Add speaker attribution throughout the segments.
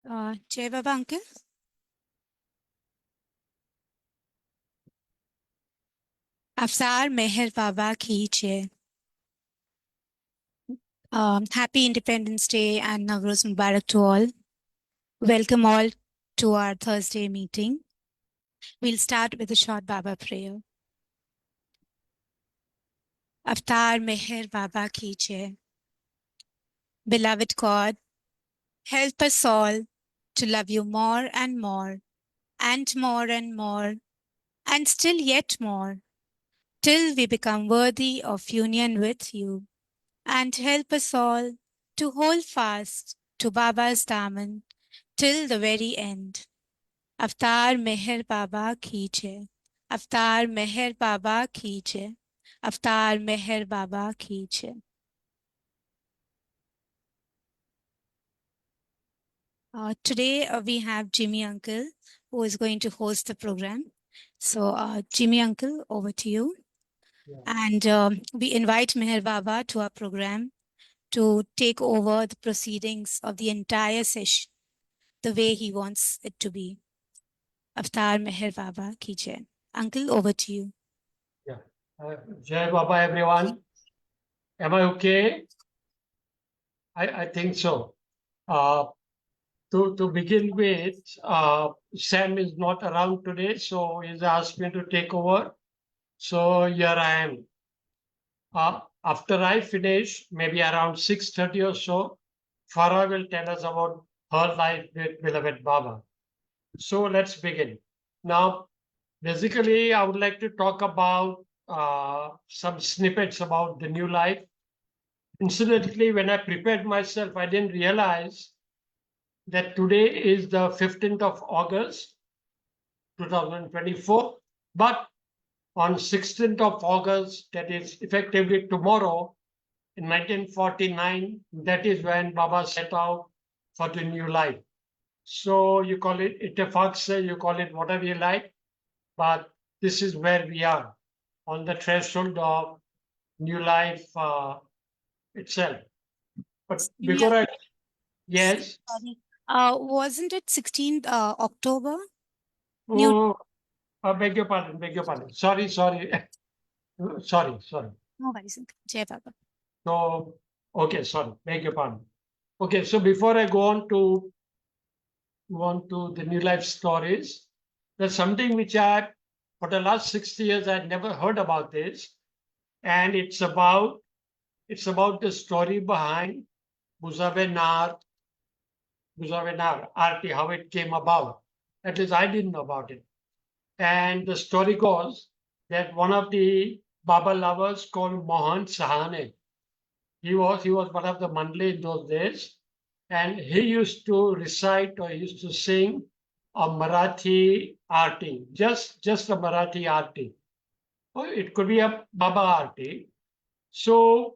Speaker 1: Jai Baba Uncle. Afsar Meher Baba ki Jai. Happy Independence Day and Navroz Mubarak to all. Welcome all to our Thursday meeting. We'll start with a short Baba prayer. Avtar Meher Baba ki Jai. Beloved God, help us all to love you more and more, and more and more, and still yet more, till we become worthy of union with you. And help us all to hold fast to Baba's daman till the very end. Avtar Meher Baba ki Jai. Avtar Meher Baba ki Jai. Avtar Meher Baba ki Jai. Today we have Jimmy Uncle who is going to host the program. So Jimmy Uncle, over to you.
Speaker 2: Yeah.
Speaker 1: And we invite Meher Baba to our program to take over the proceedings of the entire session the way he wants it to be. Avtar Meher Baba ki Jai. Uncle, over to you.
Speaker 2: Yeah. Jai Baba, everyone. Am I okay? I think so. To begin with, Sam is not around today, so he's asked me to take over. So here I am. After I finish, maybe around 6:30 or so, Farrah will tell us about her life with beloved Baba. So let's begin. Now, basically, I would like to talk about some snippets about the new life. Incidentally, when I prepared myself, I didn't realize that today is the 15th of August, 2024. But on 16th of August, that is effectively tomorrow, in 1949, that is when Baba set out for the new life. So you call it itefaq se, you call it whatever you like, but this is where we are on the threshold of new life itself. But before I, yes,
Speaker 1: Sorry. Wasn't it 16th October? New.
Speaker 2: oh, beg your pardon, beg your pardon. Sorry, sorry, sorry, sorry.
Speaker 1: No worries, Uncle. Jai Baba.
Speaker 2: So, okay, sorry, beg your pardon. Okay, so before I go on to the new life stories, there's something which for the last 60 years, I'd never heard about this, and it's about the story behind Buzavenar, Buzavenar, RT, how it came about. At least I didn't know about it. And the story goes that one of the Baba lovers called Mohan Sahane, he was one of the mandli in those days, and he used to recite or he used to sing a Marathi arti, just a Marathi arti. Or it could be a Baba arti. So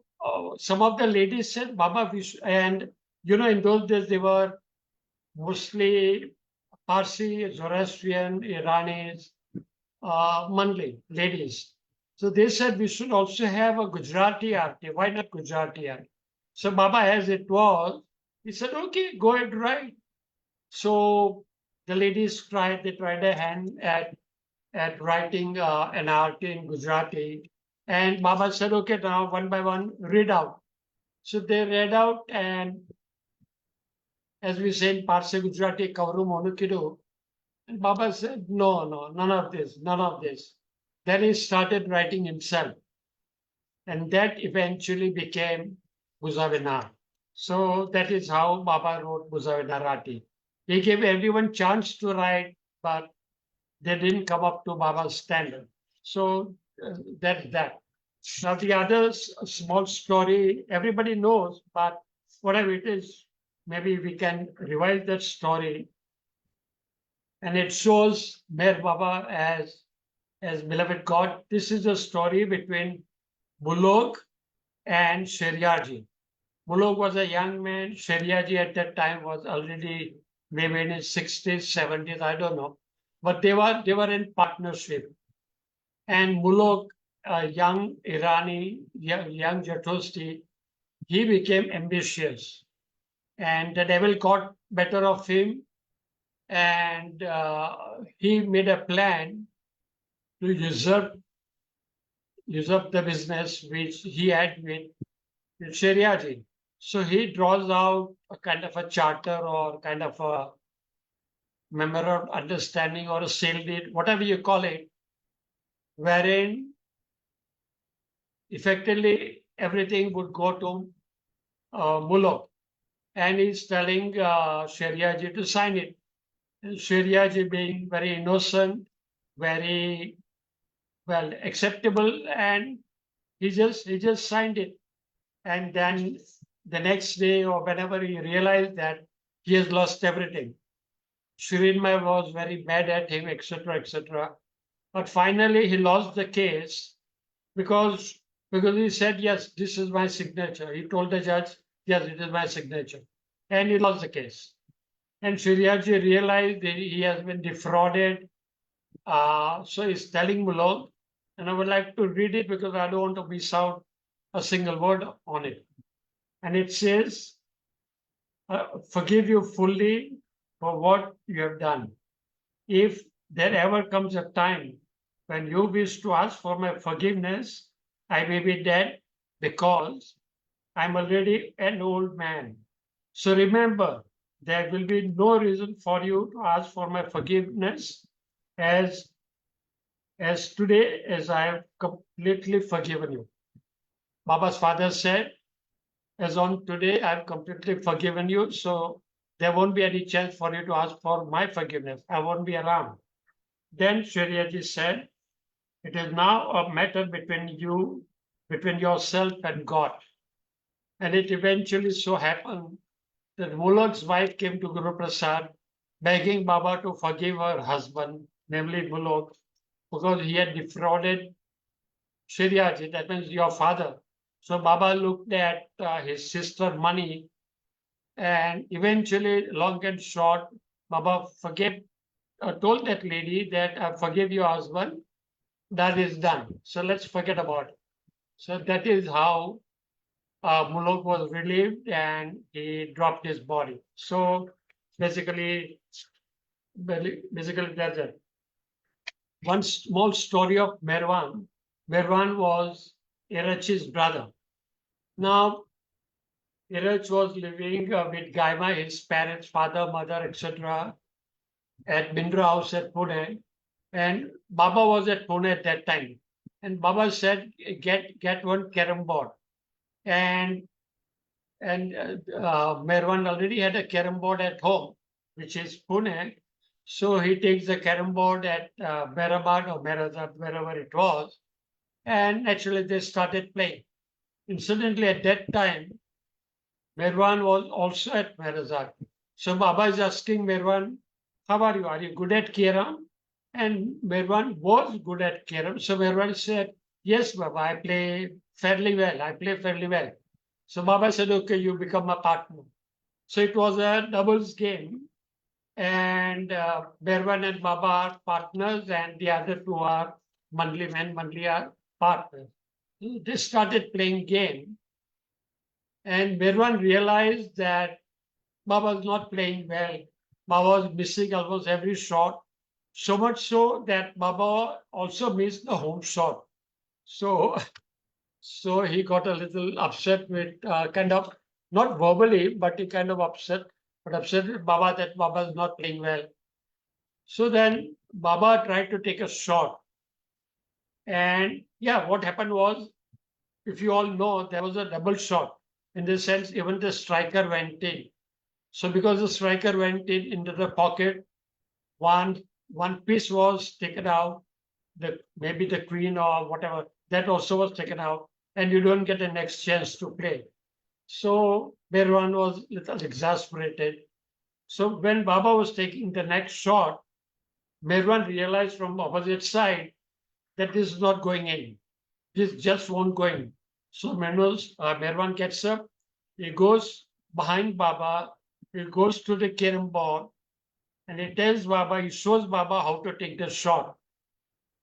Speaker 2: some of the ladies said, Baba, and in those days they were mostly Parsi, Zoroastrian, Iranis, Mandli ladies. So they said we should also have a Gujarati arti. Why not Gujarati arti? So Baba, as it was, he said, okay, go ahead, write. So the ladies they tried a hand at writing an arti in Gujarati. And Baba said, okay, now one by one, read out. So they read out, and as we say in Parsi Gujarati, Kavru Monukidu. And Baba said, no, no, none of this, none of this. Then he started writing himself. And that eventually became Buzavinar. So that is how Baba wrote Buzavinarati. He gave everyone chance to write, but they didn't come up to Baba's standard. So that's that. Now the other small story everybody knows, but whatever it is, maybe we can revise that story. And it shows Mer Baba as beloved God. This is a story between Bulog and Sheriaji. Bulog was a young man. Sheriaji at that time was already maybe in his 60s, 70s, I don't know. But they were in partnership. And Bulog, a young Irani, young Jatosti, he became ambitious. and the devil got better of him, and he made a plan to usurp the business which he had with Shariaji. So he draws out a kind of a charter or kind of a memorandum of understanding or a sale deed, whatever you call it, wherein effectively everything would go to Muluk. And he's telling Shariaji to sign it. And Shariaji being very innocent, very well acceptable, and he just signed it. And then the next day or whenever he realized that he has lost everything, Shirinmai was very mad at him, etc., etc. But finally, he lost the case because he said, "Yes, this is my signature." He told the judge, "Yes, it is my signature," and he lost the case. And Shiryaji realized that he has been defrauded. So he's telling Mulog, and I would like to read it because I don't want to miss out a single word on it. And it says, "Forgive you fully for what you have done. If there ever comes a time when you wish to ask for my forgiveness, I may be dead because I'm already an old man. So remember, there will be no reason for you to ask for my forgiveness as today as I have completely forgiven you." Baba's father said, "As on today, I've completely forgiven you, so there won't be any chance for you to ask for my forgiveness. I won't be around." Then Shariaji said, "It is now a matter between yourself and God." And it eventually so happened that Mulak's wife came to Guru Prasad begging Baba to forgive her husband, namely Mulak, because he had defrauded Shariaji, that means your father. So Baba looked at his sister money, and eventually, long and short, Baba told that lady that I forgive your husband. That is done. So let's forget about it. So that is how Mulok was relieved and he dropped his body. So basically, basically that's it. One small story of Merwan. Merwan was Irach's brother. Now, Irach was living with Gaima, his parents, father, mother, etc., at Bindra House at Pune. And Baba was at Pune at that time. And Baba said, get one carom board. And Merwan already had a carom board at home, which is Pune. So he takes the carom board at Mehrabad or Merazat, wherever it was, and naturally they started playing. Incidentally, at that time, Merwan was also at Merazat. So Baba is asking Merwan, "How are you? Are you good at carom?" And Merwan was good at carom. So Merwan said, "Yes, Baba, I play fairly well. I play fairly well." So Baba said, "Okay, you become a partner." So it was a doubles game, and Merwan and Baba are partners, and the other two are Mandli men, Mandli are partners. They started playing game, and Merwan realized that Baba was not playing well. Baba was missing almost every shot, so much so that Baba also missed the home shot. So So he got a little upset with kind of not verbally, but he kind of upset with Baba that Baba is not playing well. So then Baba tried to take a shot. And yeah, what happened was, if you all know, there was a double shot. In the sense, even the striker went in. So because the striker went in into the pocket, one piece was taken out, maybe the queen or whatever, that also was taken out, and you don't get a next chance to play. So Berwan was a little exasperated. So when Baba was taking the next shot, Merwan realized from opposite side that this is not going in. This just won't go in. So Merwan gets up, he goes behind Baba, he goes to the carom board, and he tells Baba, he shows Baba how to take the shot.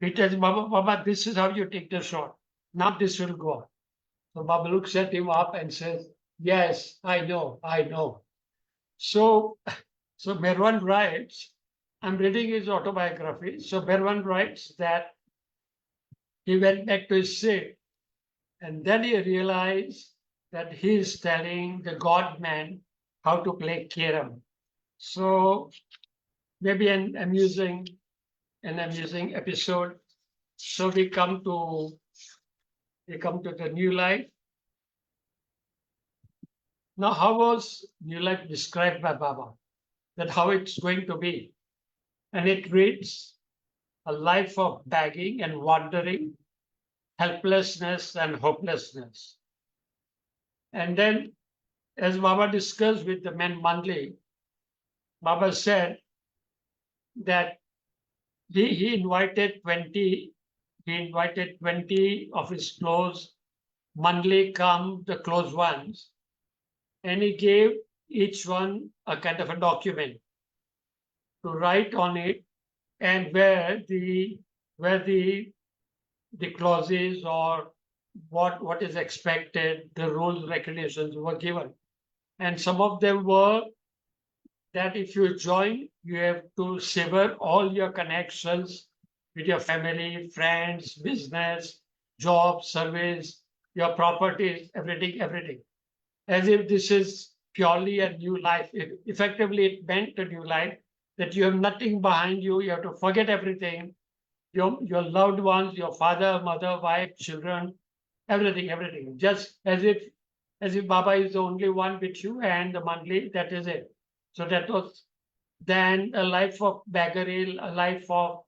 Speaker 2: He tells Baba, "Baba, this is how you take the shot. Now this will go." So Baba looks at him up and says, "Yes, I know, I know." So, so Merwan writes, I'm reading his autobiography. So Merwan writes that he went back to his seat and then he realized that he is telling the God man how to play Kerala. So maybe an amusing episode. So we come to the new life. Now, how was new life described by Baba? That how it's going to be. And it reads a life of begging and wandering, helplessness and hopelessness. And then, as Baba discussed with the men monthly, Baba said that he invited 20 of his close monthly come the close ones, and he gave each one a kind of a document to write on it and where the clauses or what is expected, the rules, regulations were given. And some of them were that if you join, you have to sever all your connections with your family, friends, business, job, service, your properties, everything, everything. As if this is purely a new life. Effectively, it meant a new life that you have nothing behind you. You have to forget everything. Your loved ones, your father, mother, wife, children, everything, everything. Just as if Baba is the only one with you and the monthly, that is it. So that was then a life of beggary, a life of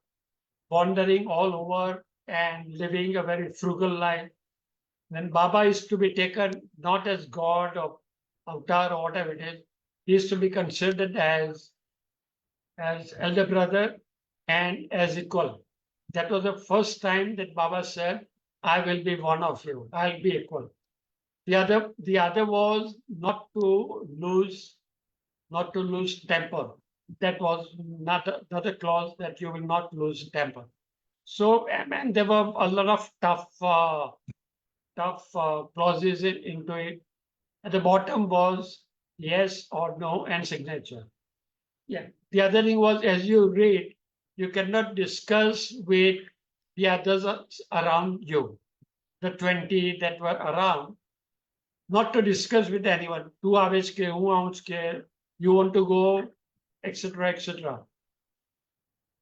Speaker 2: wandering all over and living a very frugal life. When Baba is to be taken not as God or avatar or whatever it is, he is to be considered as elder brother and as equal. That was the first time that Baba said, I will be one of you. I'll be equal. The other was not to lose temper. That was not a clause that you will not lose temper. So and there were a lot of tough clauses into it. At the bottom was yes or no and signature. Yeah. The other thing was as you read, you cannot discuss with the others around you, the 20 that were around, not to discuss with anyone. Tu aves ke, who aunts ke, you want to go, etc., etc.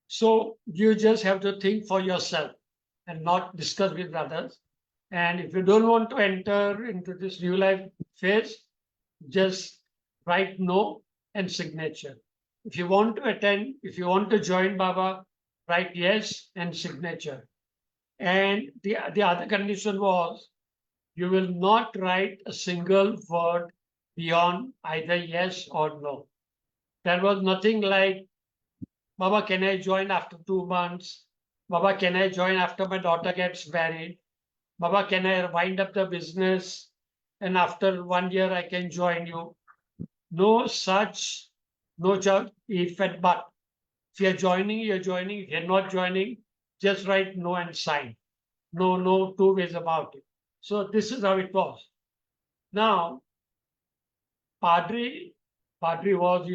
Speaker 2: So you just have to think for yourself and not discuss with others. And if you don't want to enter into this new life phase, just write no and signature. If you want to attend, if you want to join Baba, write yes and signature. And the other condition was you will not write a single word beyond either yes or no. There was nothing like, Baba, can I join after 2 months? Baba, can I join after my daughter gets married? Baba, can I wind up the business? And after 1 year, I can join you. No such, no if and but. If you're joining, you're joining. If you're not joining, just write no and sign. No two ways about it. So this is how it was. Now, Padre, Padre was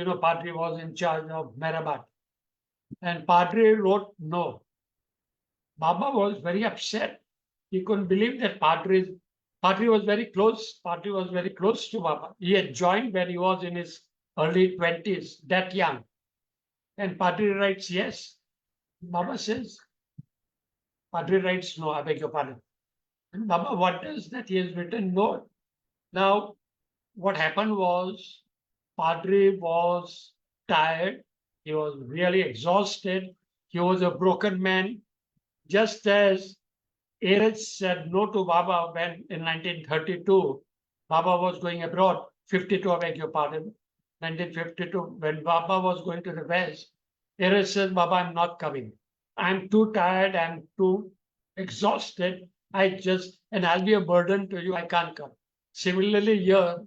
Speaker 2: in charge of Merabat. And Padre wrote no. Baba was very upset. He couldn't believe that Padre was very close. Padre was very close to Baba. He had joined when he was in his early 20s, that young. And Padre writes yes. Baba says, Padre writes no, I beg your pardon. And Baba wonders that he has written no. Now, what happened was Padre was tired. He was really exhausted. He was a broken man. Just as Erich said no to Baba when in 1932, Baba was going abroad, 52, I beg your pardon, 1952, when Baba was going to the West, Erich says, Baba, I'm not coming. I'm too tired, I'm too exhausted. And I'll be a burden to you, I can't come. Similarly, here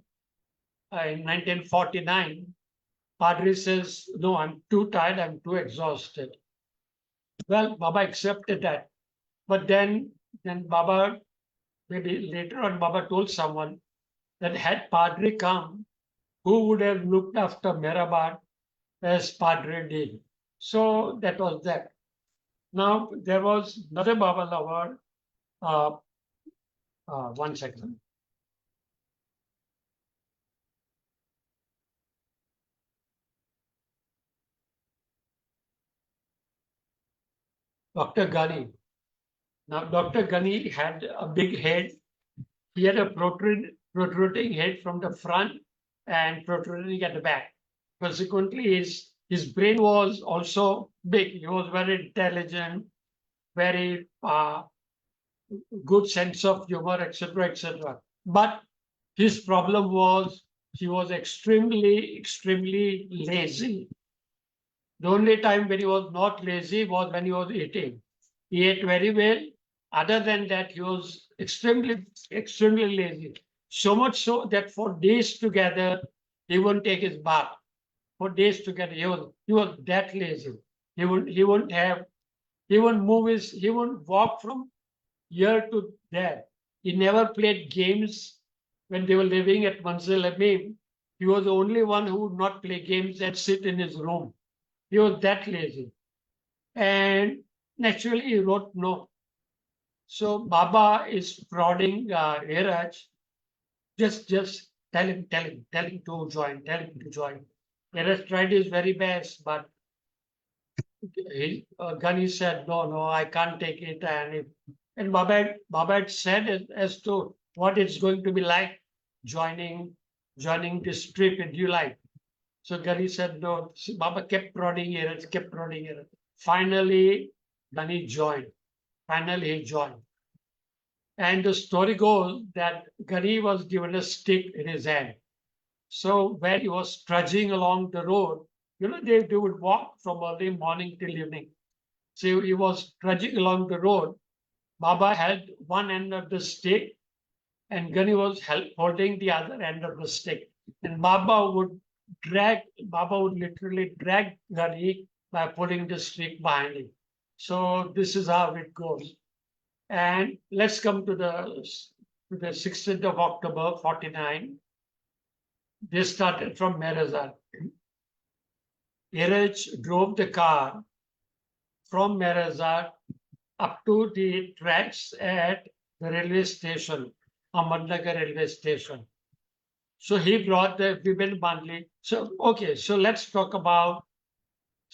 Speaker 2: in 1949, Padre says, no, I'm too tired, I'm too exhausted. Well, Baba accepted that. But then Baba, maybe later on, Baba told someone that had Padre come, who would have looked after Mehrabad as Padre did. So that was that. Now there was another Baba lover. Uh, 1 second. Dr. Ghani. Now Dr. Ghani had a big head. He had a protruding head from the front and protruding at the back. Consequently, his brain was also big. He was very intelligent, very good sense of humor, etc., etc. But his problem was he was extremely lazy. The only time when he was not lazy was when he was eating. He ate very well. Other than that, he was extremely lazy. So much so that for days together, he wouldn't take his bath. For days together, he was that lazy. He wouldn't move he wouldn't walk from here to there. He never played games when they were living at Manzil Amim. He was the only one who would not play games and sit in his room. He was that lazy. And naturally, he wrote no. So Baba is prodding Iraj, just tell him to join, tell him to join. Iraj tried his very best, but Ghani said, no, I can't take it. And Baba had said as to what it's going to be like joining this trip in July. So Ghani said, no. Baba kept prodding it, kept prodding it. Finally, Ghani joined. Finally, he joined. And the story goes that Ghani was given a stick in his hand. So when he was trudging along the road, they would walk from early morning till evening. So he was trudging along the road. Baba had one end of the stick and Ghani was holding the other end of the stick. And Baba would literally drag Ghani by putting the stick behind him. So this is how it goes. And let's come to the 16th of October, 49. They started from Merazar. Iraj drove the car from Merazar up to the tracks at the railway station, Ahmednagar railway station. So he brought the women bundle. So okay, so let's talk about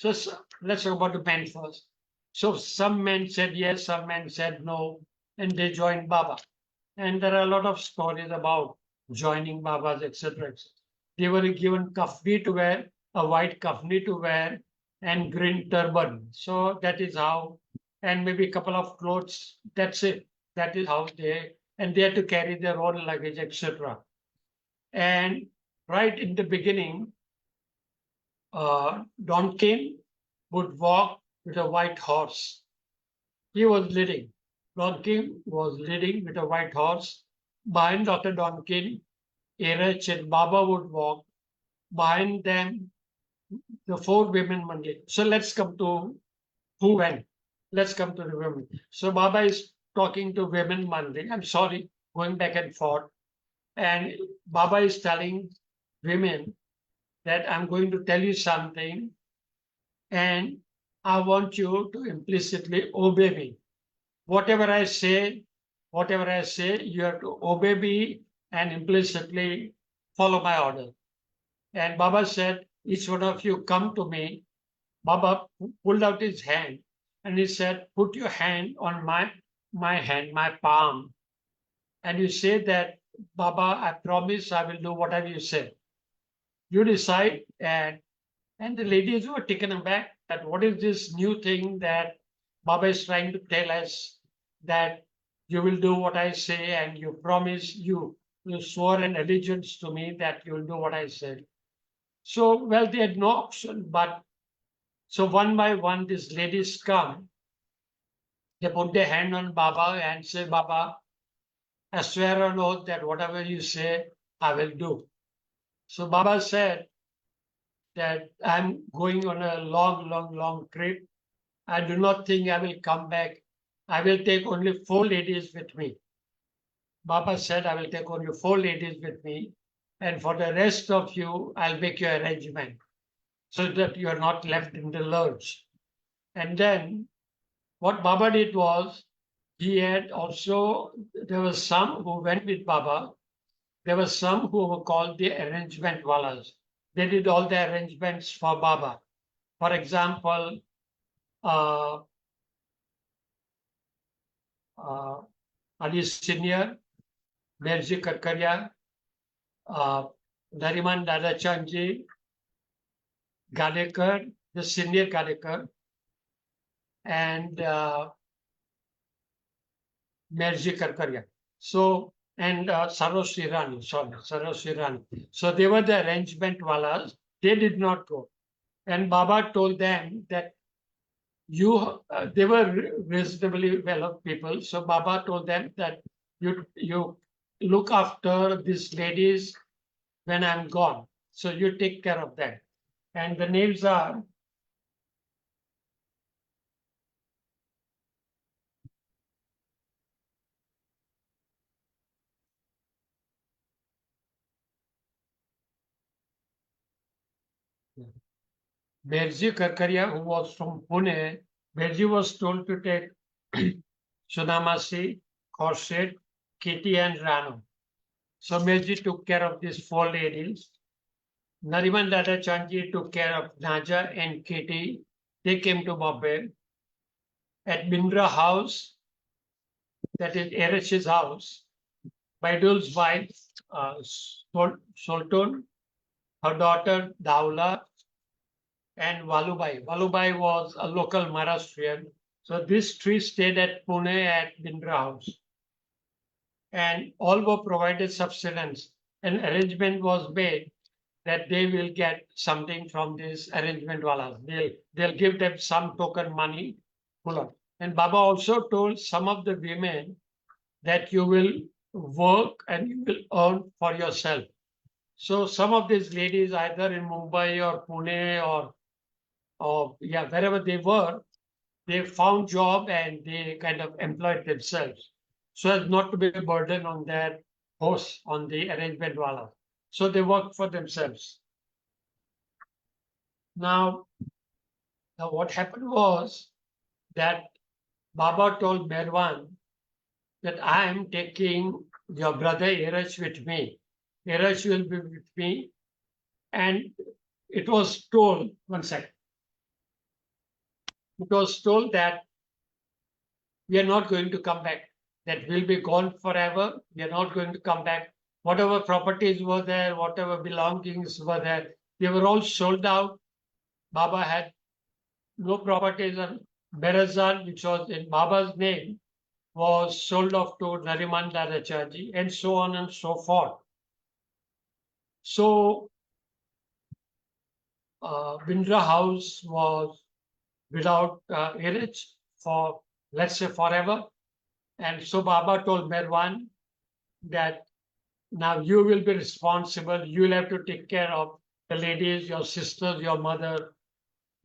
Speaker 2: the men first. So some men said yes, some men said no, and they joined Baba. And there are a lot of stories about joining Babas, etc. They were given kafni to wear, a white kafni to wear, and green turban. So that is how, and maybe a couple of clothes. That's it. That is how and they had to carry their own luggage, etc. And right in the beginning, Don King would walk with a white horse. He was leading. Don King was leading with a white horse. Behind Dr. Don King, Erech and Baba would walk. Behind them, the four women Mandi. So let's come to who went. Let's come to the women. So Baba is talking to women Mandi. I'm sorry, going back and forth. And Baba is telling women that I'm going to tell you something and I want you to implicitly obey me. Whatever I say, you have to obey me and implicitly follow my order. And Baba said, each one of you come to me. Baba pulled out his hand and he said, put your hand on my hand, my palm. And you say that, Baba, I promise I will do whatever you say. You decide. And the ladies were taken aback that what is this new thing that Baba is trying to tell us, that you will do what I say and you promise, you swore an allegiance to me that you will do what I said. So, well, they had no option, but so one by one, these ladies come, they put their hand on Baba and say, Baba, I swear on oath that whatever you say, I will do. So Baba said that I'm going on a long trip. I do not think I will come back. I will take only 4 ladies with me. Baba said, I will take only 4 ladies with me. and for the rest of you, I'll make your arrangement so that you're not left in the lurch. And then what Baba did was, he had also, there were some who went with Baba. There were some who were called the arrangement walas. They did all the arrangements for Baba. For example, uh, Ali Senior, Merji Karkaria, uh, Nariman Dadachandji, Gadekar, the senior Gadekar, and Merji Karkaria. So, and Sarosh Irani, sorry, Sarosh Irani. So they were the arrangement walas. They did not go. And Baba told them that they were reasonably well-off people. So Baba told them that you look after these ladies when I'm gone. So you take care of them. And the names are Berji Karkaria, who was from Pune. Berji was told to take Sunamasi, Khorshid, Kitty, and Rano. So Berji took care of these four ladies. Nariman Dada Chandji took care of Naja and Kitty. They came to Bombay. At Bindra House, that is Eresh's house, Baidul's wife, Sultan, her daughter Daula, and Walubai. Walubai was a local Maharashtrian. So these three stayed at Pune at Bindra House. And all were provided subsistence. An arrangement was made that they will get something from this arrangement walas. They'll give them some token money. And Baba also told some of the women that you will work and you will earn for yourself. So some of these ladies, either in Mumbai or Pune or wherever they were, they found job and they kind of employed themselves so as not to be a burden on their hosts, on the arrangement wala. So they worked for themselves. Now what happened was that Baba told Merwan that I am taking your brother Iraj with me. Iraj will be with me. And it was told, one second. It was told that we are not going to come back, that we'll be gone forever. We are not going to come back. Whatever properties were there, whatever belongings were there, they were all sold out. Baba had no properties, and Berazan, which was in Baba's name, was sold off to Nariman Dadacharji, and so on and so forth. So Bindra House was without heritage for, let's say, forever. And so Baba told Merwan that now you will be responsible. You will have to take care of the ladies, your sisters, your mother,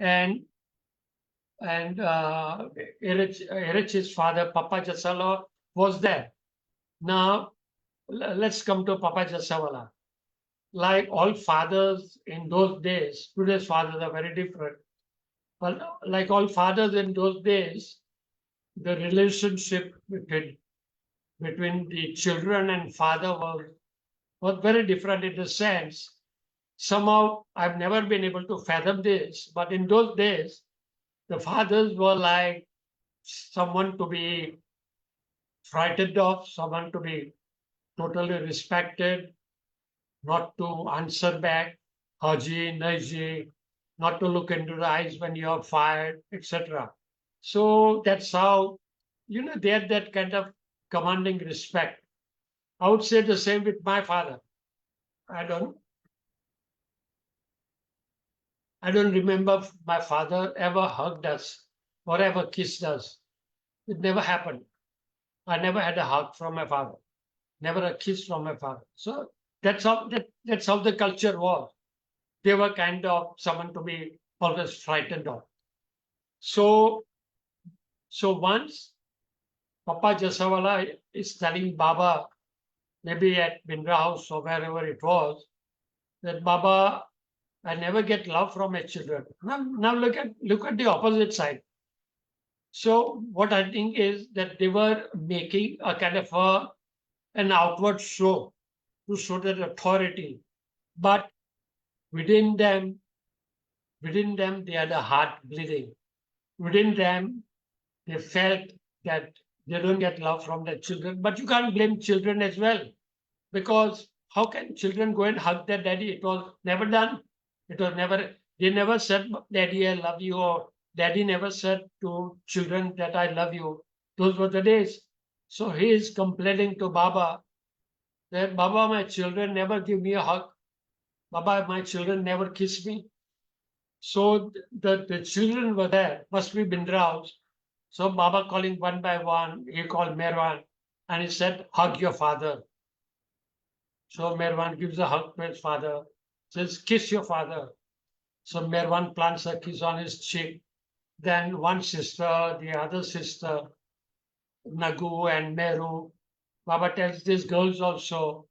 Speaker 2: and Erich's father, Papa Jasala, was there. Now let's come to Papa Jasawala. Like all fathers in those days, today's fathers are very different. But like all fathers in those days, the relationship between the children and father was very different in the sense. Somehow I've never been able to fathom this, but in those days, the fathers were like someone to be frightened of, someone to be totally respected, not to answer back, Haji, Naiji, not to look into the eyes when you are fired, etc. So that's how, they had that kind of commanding respect. I would say the same with my father. I don't remember my father ever hugged us or ever kissed us. It never happened. I never had a hug from my father, never a kiss from my father. So that's how the culture was. They were kind of someone to be always frightened of. So once Papa Jasawala is telling Baba maybe at Bindra House or wherever it was, that Baba, I never get love from my children. Now look at the opposite side. So what I think is that they were making a kind of an outward show to show that authority, but within them, they had a heart bleeding. Within them, they felt that they don't get love from their children. But you can't blame children as well, because how can children go and hug their daddy? It was never done. It was never, they never said, Daddy, I love you, or Daddy never said to children that I love you. Those were the days. So he is complaining to Baba that, Baba, my children never give me a hug. Baba, my children never kiss me. So the children were there, must be Bindra House. So Baba calling one by one, he called Merwan and he said, hug your father. So Merwan gives a hug to his father, says, kiss your father. So Merwan plants a kiss on his cheek. Then one sister, the other sister, Nagu and Meru, Baba tells these girls also.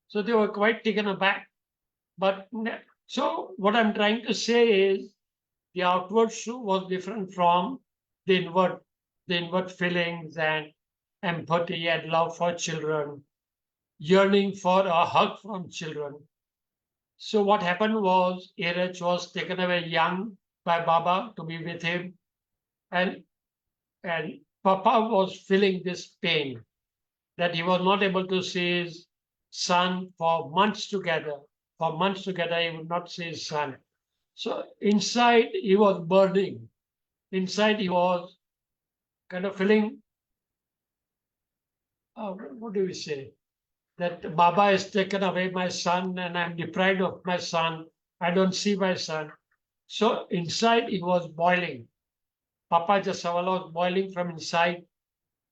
Speaker 2: So they were quite taken aback. But so what I'm trying to say is the outward show was different from the inward feelings and empathy and love for children, yearning for a hug from children. So what happened was Erech was taken away young by Baba to be with him, and and Papa was feeling this pain that he was not able to see his son for months together. For months together, he would not see his son. So inside, he was burning. Inside, he was kind of feeling, what do we say? That Baba has taken away my son and I'm deprived of my son. I don't see my son. So inside, he was boiling. Papa Jasawala was boiling from inside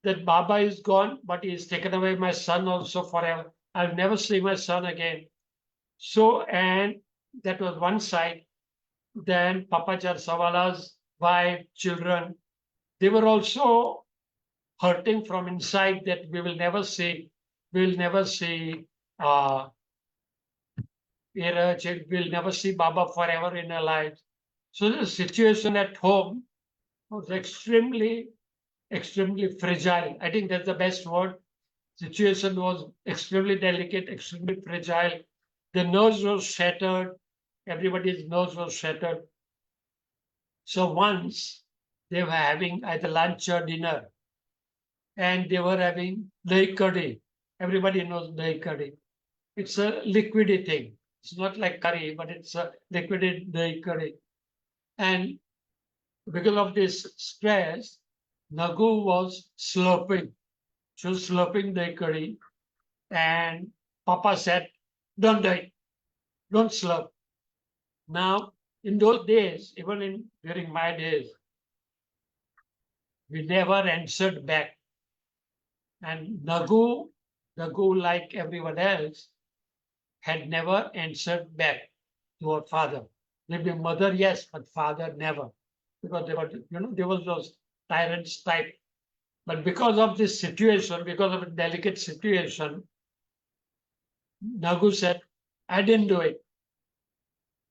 Speaker 2: that Baba is gone, but he has taken away my son also forever. I'll never see my son again. So, and that was one side. Then Papa Jasawala's wife, children, they were also hurting from inside that we'll never see we'll never see Baba forever in our lives. So the situation at home was extremely fragile. I think that's the best word. Situation was extremely delicate, extremely fragile. The nerves were shattered. Everybody's nerves were shattered. So once they were having either lunch or dinner, and they were having dahi curry. Everybody knows dahi curry. It's a liquidy thing. It's not like curry, but it's a liquid dahi curry. And because of this stress, Nagu was slurping. She was slurping dahi curry. And Papa said, don't do it. Don't slurp. Now, in those days, during my days, we never answered back. And Nagu, like everyone else, had never answered back to her father. Maybe mother, yes, but father never. Because there was those tyrants type. But because of this situation, because of a delicate situation, Nagu said, I didn't do it.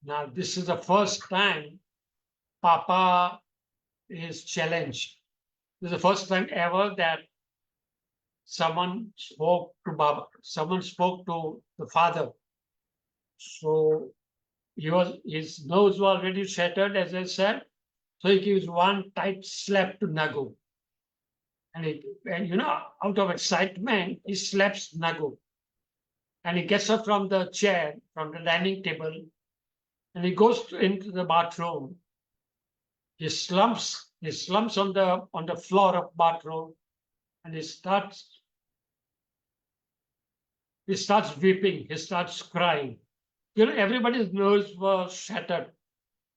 Speaker 2: Now, this is the first time Papa is challenged. This is the first time ever that someone spoke to Baba, someone spoke to the father. So his nose was already shattered, as I said. So he gives one tight slap to Nagu. And out of excitement, he slaps Nagu. And he gets up from the chair, from the dining table, and he goes into the bathroom. He slumps on the floor of bathroom, and he starts weeping, he starts crying. Everybody's nerves were shattered.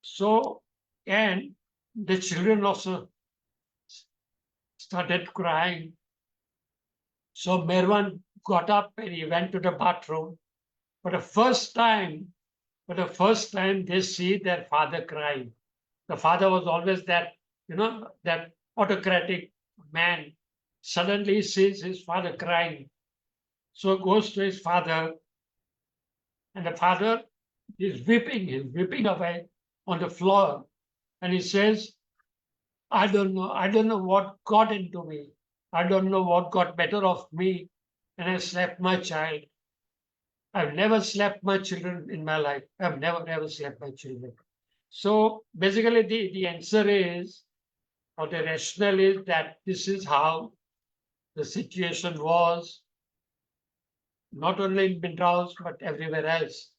Speaker 2: So, and the children also started crying. So Merwan got up and he went to the bathroom. For the first time, they see their father crying. The father was always that autocratic man. Suddenly he sees his father crying. So goes to his father, and the father is weeping away on the floor, and he says, I don't know what got into me. I don't know what got better of me, and I slept my child. I've never slept my children in my life. I've never slept my children. So basically, the answer is, or the rationale is that this is how the situation was, not only in Bindraus, but everywhere else.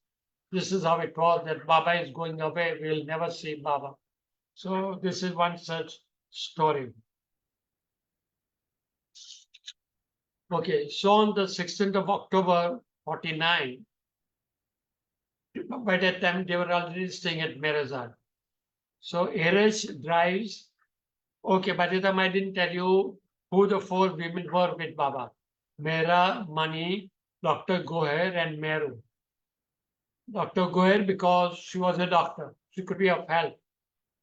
Speaker 2: This is how it was that Baba is going away. We'll never see Baba. So this is one such story. Okay, so on the 16th of October, 49, by that time they were already staying at Merazad. So Eresh drives. Okay, by the time I didn't tell you who the four women were with Baba. Mera, Mani, Dr. Goher, and Meru. Dr. Goher because she was a doctor. She could be of help.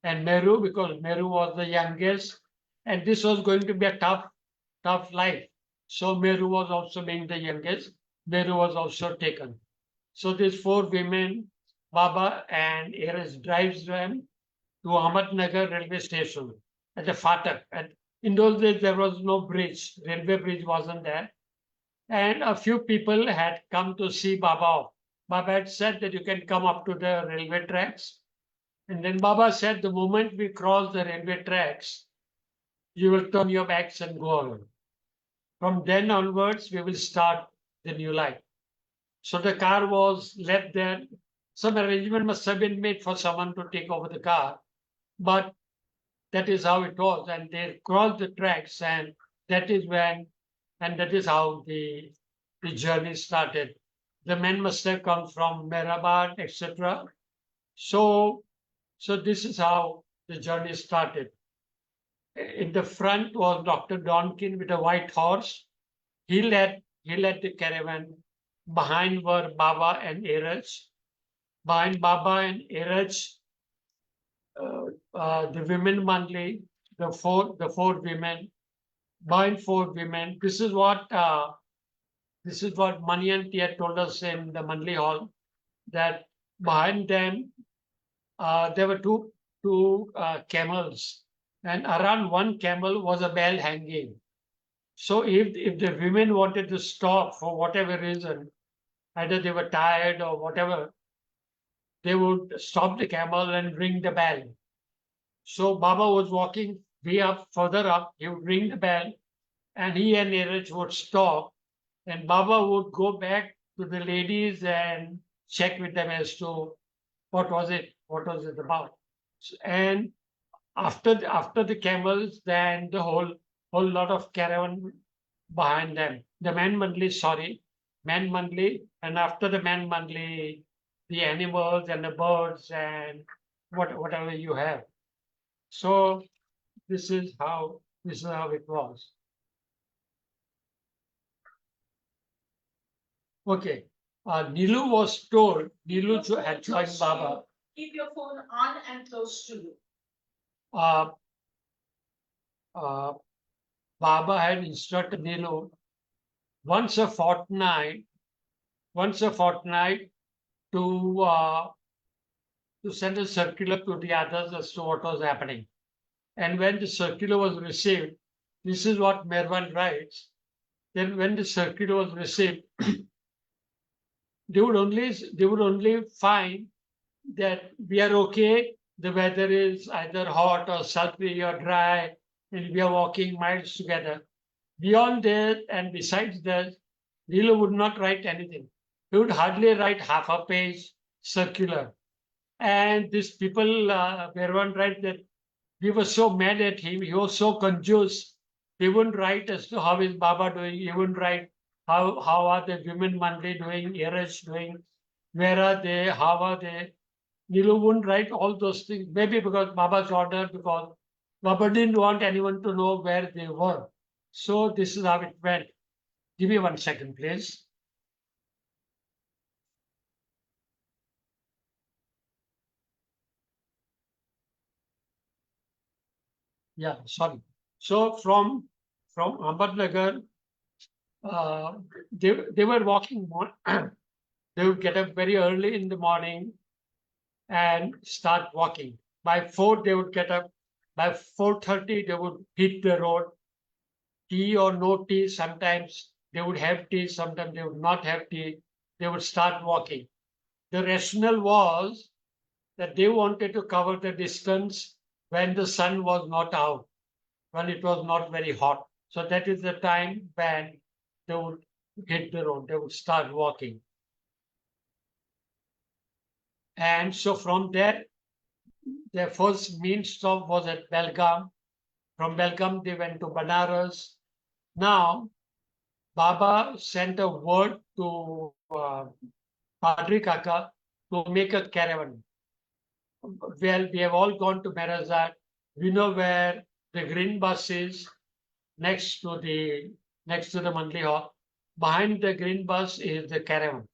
Speaker 2: And Meru because Meru was the youngest. And this was going to be a tough life. So Meru was also being the youngest. Meru was also taken. So these four women, Baba and Eres drives them to Ahmednagar railway station at the Fatak. And in those days, there was no bridge. Railway bridge wasn't there. And a few people had come to see Baba off. Baba had said that you can come up to the railway tracks. And then Baba said, the moment we cross the railway tracks, you will turn your backs and go away. From then onwards, we will start the new life. So the car was left there. Some arrangement must have been made for someone to take over the car. But that is how it was. And they crossed the tracks, and that is when, and that is how the journey started. The men must have come from Mehrabad, etc. So, so this is how the journey started. In the front was Dr. Donkin with a white horse. He led the caravan. Behind were Baba and Eraj. Behind Baba and Eraj, the women monthly, the four women, behind four women. This is what Mani and Tia told us in the monthly hall, that behind them there were two camels, and around one camel was a bell hanging. So if the women wanted to stop for whatever reason, either they were tired or whatever, they would stop the camel and ring the bell. So Baba was walking way up, further up. He would ring the bell, and he and Neeraj would stop, and Baba would go back to the ladies and check with them as to what was it about. And after the camels, then the whole lot of caravan behind them. The man mandli, sorry, man mandli, and after the man mandli, the animals and the birds and whatever you have. So this is how it was. Okay. Nilu was told, had joined Baba.
Speaker 3: Keep your phone on and close to you.
Speaker 2: Uh, uh, Baba had instructed Nilu once a fortnight, to send a circular to the others as to what was happening. And when the circular was received, this is what Mervan writes. Then when the circular was received, they would only find that we are okay. The weather is either hot or sultry or dry, and we are walking miles together. Beyond that, and besides that, Lilo would not write anything. He would hardly write half a page circular. And these people, Mervan write that we were so mad at him. He was so confused. He wouldn't write as to how is Baba doing. He wouldn't write how are the women Monday doing, Iraj doing, where are they, how are they. Nilu wouldn't write all those things. Maybe because Baba's order, because Baba didn't want anyone to know where they were. So this is how it went. Give me 1 second, please. Yeah, sorry. So from Ahmednagar, uh, they were walking more. They would get up very early in the morning and start walking. By 4, they would get up. By 4:30, they would hit the road. Tea or no tea, sometimes they would have tea, sometimes they would not have tea. They would start walking. The rationale was that they wanted to cover the distance when the sun was not out, when it was not very hot. So that is the time when they would hit the road, they would start walking. And so from there, their first main stop was at Belgaum. From Belgaum, they went to Banaras. Now, Baba sent a word to Padri Kaka to make a caravan. Well, we have all gone to Merazat. We know where the green bus is next to the Mandli Hall. Behind the green bus is the caravan.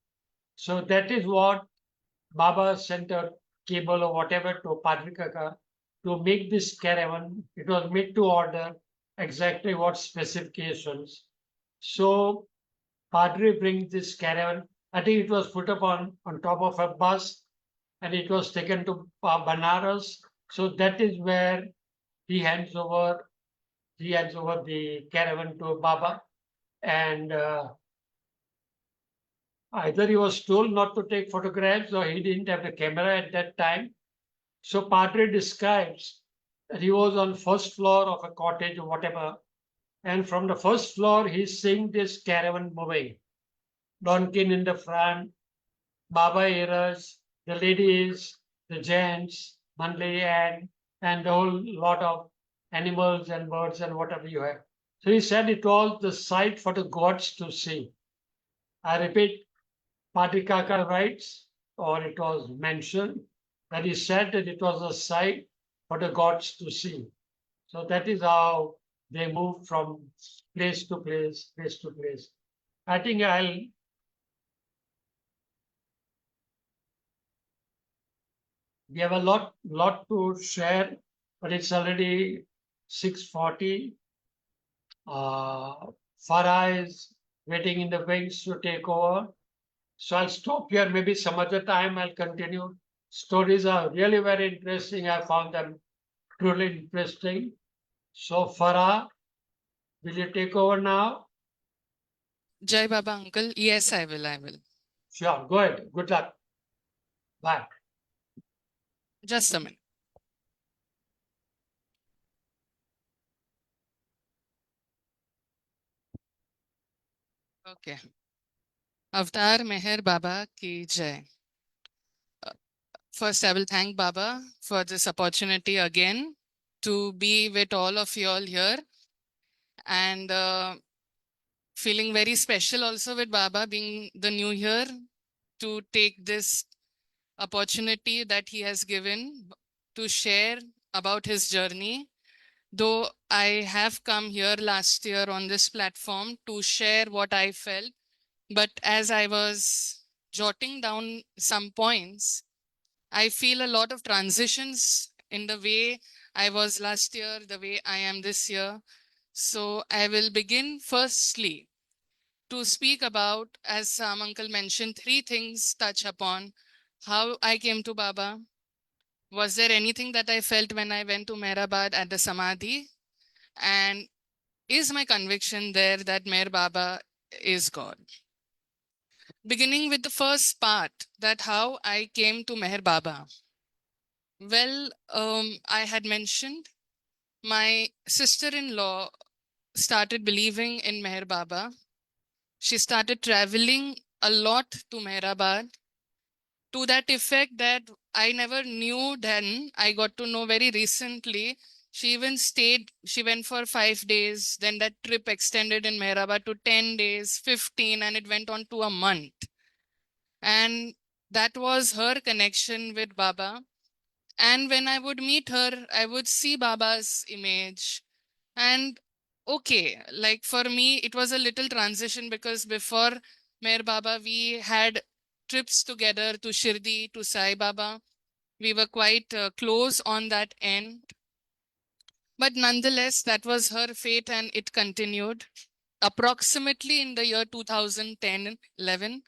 Speaker 2: So that is what Baba sent a cable or whatever to Padri Kaka to make this caravan. It was made to order exactly what specifications. So Padre brings this caravan. I think it was put up on top of a bus and it was taken to Banaras. So that is where he hands over the caravan to Baba. And either he was told not to take photographs or he didn't have the camera at that time. So Padre describes that he was on first floor of a cottage or whatever. And from the first floor, he's seeing this caravan moving. Donkin in the front, Baba eras, the ladies, the gents, Mandli, and the whole lot of animals and birds and whatever you have. So he said it was the sight for the gods to see. I repeat, Patrikaka writes, or it was mentioned, that he said that it was a sight for the gods to see. So that is how they moved from place to place, place to place. I think we have a lot to share, but it's already 6:40. Farrah is waiting in the wings to take over. So I'll stop here. Maybe some other time I'll continue. Stories are really very interesting. I found them truly interesting. So Farah, will you take over now?
Speaker 4: Jai Baba uncle. Yes, I will.
Speaker 2: Sure, go ahead. Good luck. Bye.
Speaker 4: Just a minute. Okay. Avatar Meher Baba ki Jai. First, I will thank Baba for this opportunity again to be with all of you all here, and feeling very special also with Baba being the new year to take this opportunity that he has given to share about his journey. Though I have come here last year on this platform to share what I felt, but as I was jotting down some points, I feel a lot of transitions in the way I was last year, the way I am this year. So I will begin firstly to speak about, as Uncle mentioned, 3 things touch upon how I came to Baba. Was there anything that I felt when I went to Mehrabad at the Samadhi? And is my conviction there that Meher Baba is God? Beginning with the first part, that how I came to Meher Baba. Well, I had mentioned my sister-in-law started believing in Meher Baba. She started traveling a lot to Mehrabad, to that effect that I never knew then. I got to know very recently. She even stayed, she went for 5 days. Then that trip extended in Mehrabad to 10 days, 15, and it went on to a month. And that was her connection with Baba. And when I would meet her, I would see Baba's image. And okay, like for me, it was a little transition because before Meher Baba, we had trips together to Shirdi, to Sai Baba. We were quite close on that end. But nonetheless, that was her fate and it continued. approximately in the year 2010-11.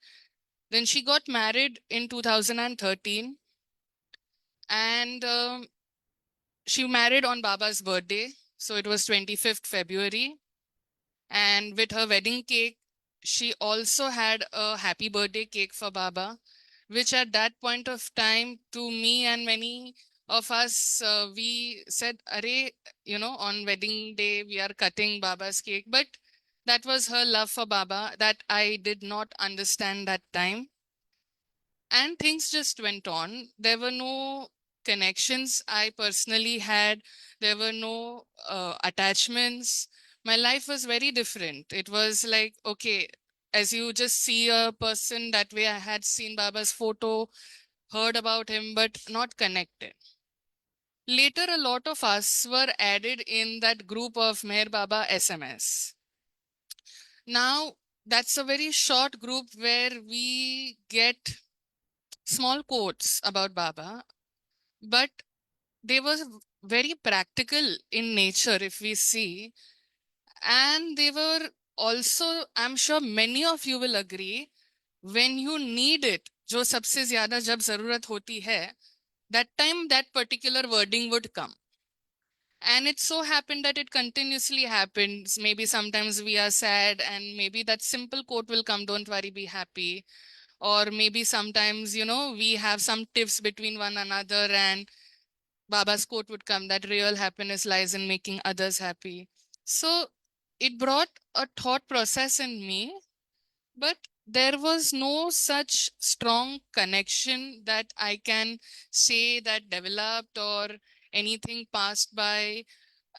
Speaker 4: Then she got married in 2013, and she married on Baba's birthday. So it was 25th February. And with her wedding cake, she also had a happy birthday cake for Baba, which at that point of time, to me and many of us, we said, Arey, on wedding day, we are cutting Baba's cake. But that was her love for Baba that I did not understand that time. And things just went on. There were no connections I personally had. There were no attachments. My life was very different. It was like, okay, as you just see a person that way, I had seen Baba's photo, heard about him, but not connected. Later, a lot of us were added in that group of Meher Baba SMS. Now, that's a very short group where we get small quotes about Baba, but they were very practical in nature, if we see. And they were also, I'm sure many of you will agree, when you need it, jo sabse zyada jab zarurat hoti hai, that time that particular wording would come. And it so happened that it continuously happens. Maybe sometimes we are sad, and maybe that simple quote will come, don't worry, be happy. Or maybe sometimes, we have some tips between one another, and Baba's quote would come that real happiness lies in making others happy. So it brought a thought process in me, but there was no such strong connection that I can say that developed or anything passed by,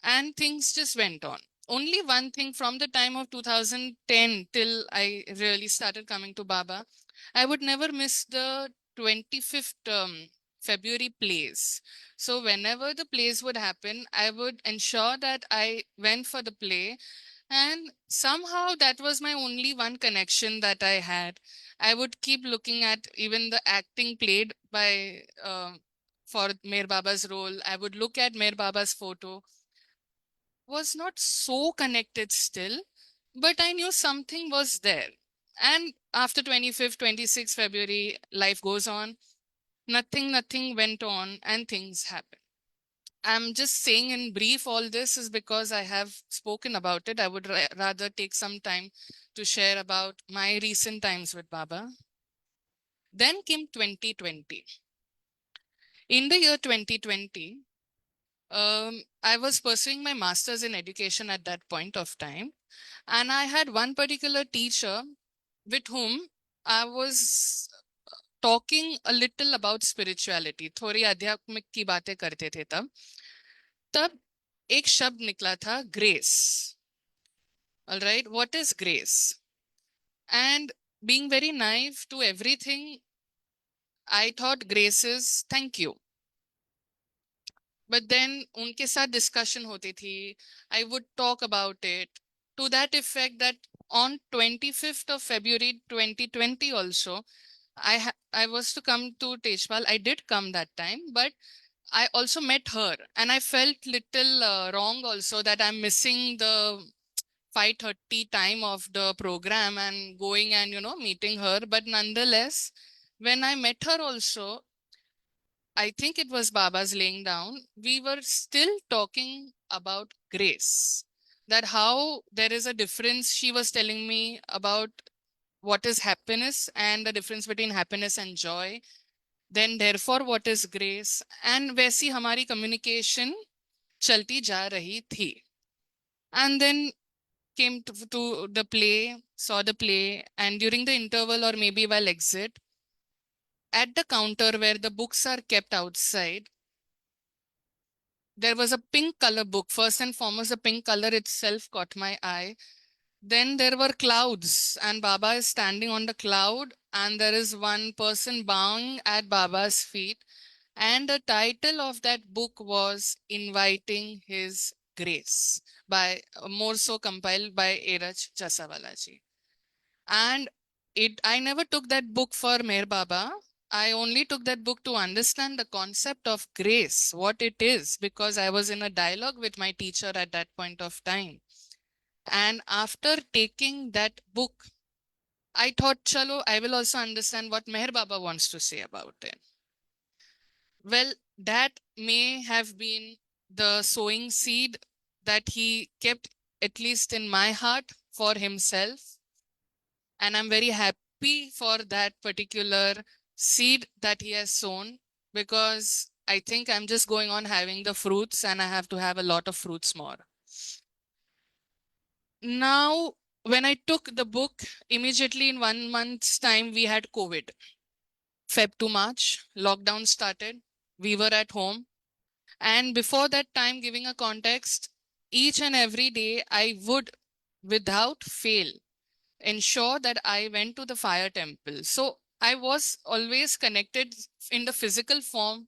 Speaker 4: and things just went on. Only one thing from the time of 2010 till I really started coming to Baba, I would never miss the 25th February plays. So whenever the plays would happen, I would ensure that I went for the play. And somehow that was my only one connection that I had. I would keep looking at even the acting played by for Meher Baba's role. I would look at Meher Baba's photo. Was not so connected still, but I knew something was there. And after 25th, 26th February, life goes on. Nothing went on, and things happen. I'm just saying in brief, all this is because I have spoken about it. I would rather take some time to share about my recent times with Baba. Then came 2020. In the year 2020, I was pursuing my master's in education at that point of time. And I had one particular teacher with whom I was talking a little about spirituality. थोड़ी आध्यात्मिक की बातें करते थे तब एक शब्द निकला था grace. All right, what is grace? And being very naive to everything, I thought grace is thank you. But then उनके साथ discussion होती थी. I would talk about it to that effect that on 25th of February 2020 also, I was to come to Tejpal. I did come that time, but I also met her, and I felt little wrong also that I'm missing the 5:30 time of the program and going and meeting her. But nonetheless, when I met her also, I think it was Baba's laying down, we were still talking about grace. That how there is a difference. She was telling me about what is happiness and the difference between happiness and joy. Then therefore what is grace, and वैसी हमारी communication चलती जा रही थी. And then came to the play, saw the play, and during the interval or maybe while exit, at the counter where the books are kept outside, there was a pink color book. First and foremost, the pink color itself caught my eye. Then there were clouds, and Baba is standing on the cloud, and there is one person bowing at Baba's feet. And the title of that book was Inviting His Grace, by more so compiled by Eraj Jasawalaji. And I never took that book for Meher Baba. I only took that book to understand the concept of grace, what it is, because I was in a dialogue with my teacher at that point of time. And after taking that book, I thought, chalo, I will also understand what Meher Baba wants to say about it. Well, that may have been the sowing seed that he kept, at least in my heart, for himself. And I'm very happy for that particular seed that he has sown, because I think I'm just going on having the fruits, and I have to have a lot of fruits more. Now, when I took the book, immediately in 1 month's time, we had COVID. Feb to March, lockdown started. We were at home. And before that time, giving a context, each and every day I would, without fail, ensure that I went to the fire temple. So I was always connected in the physical form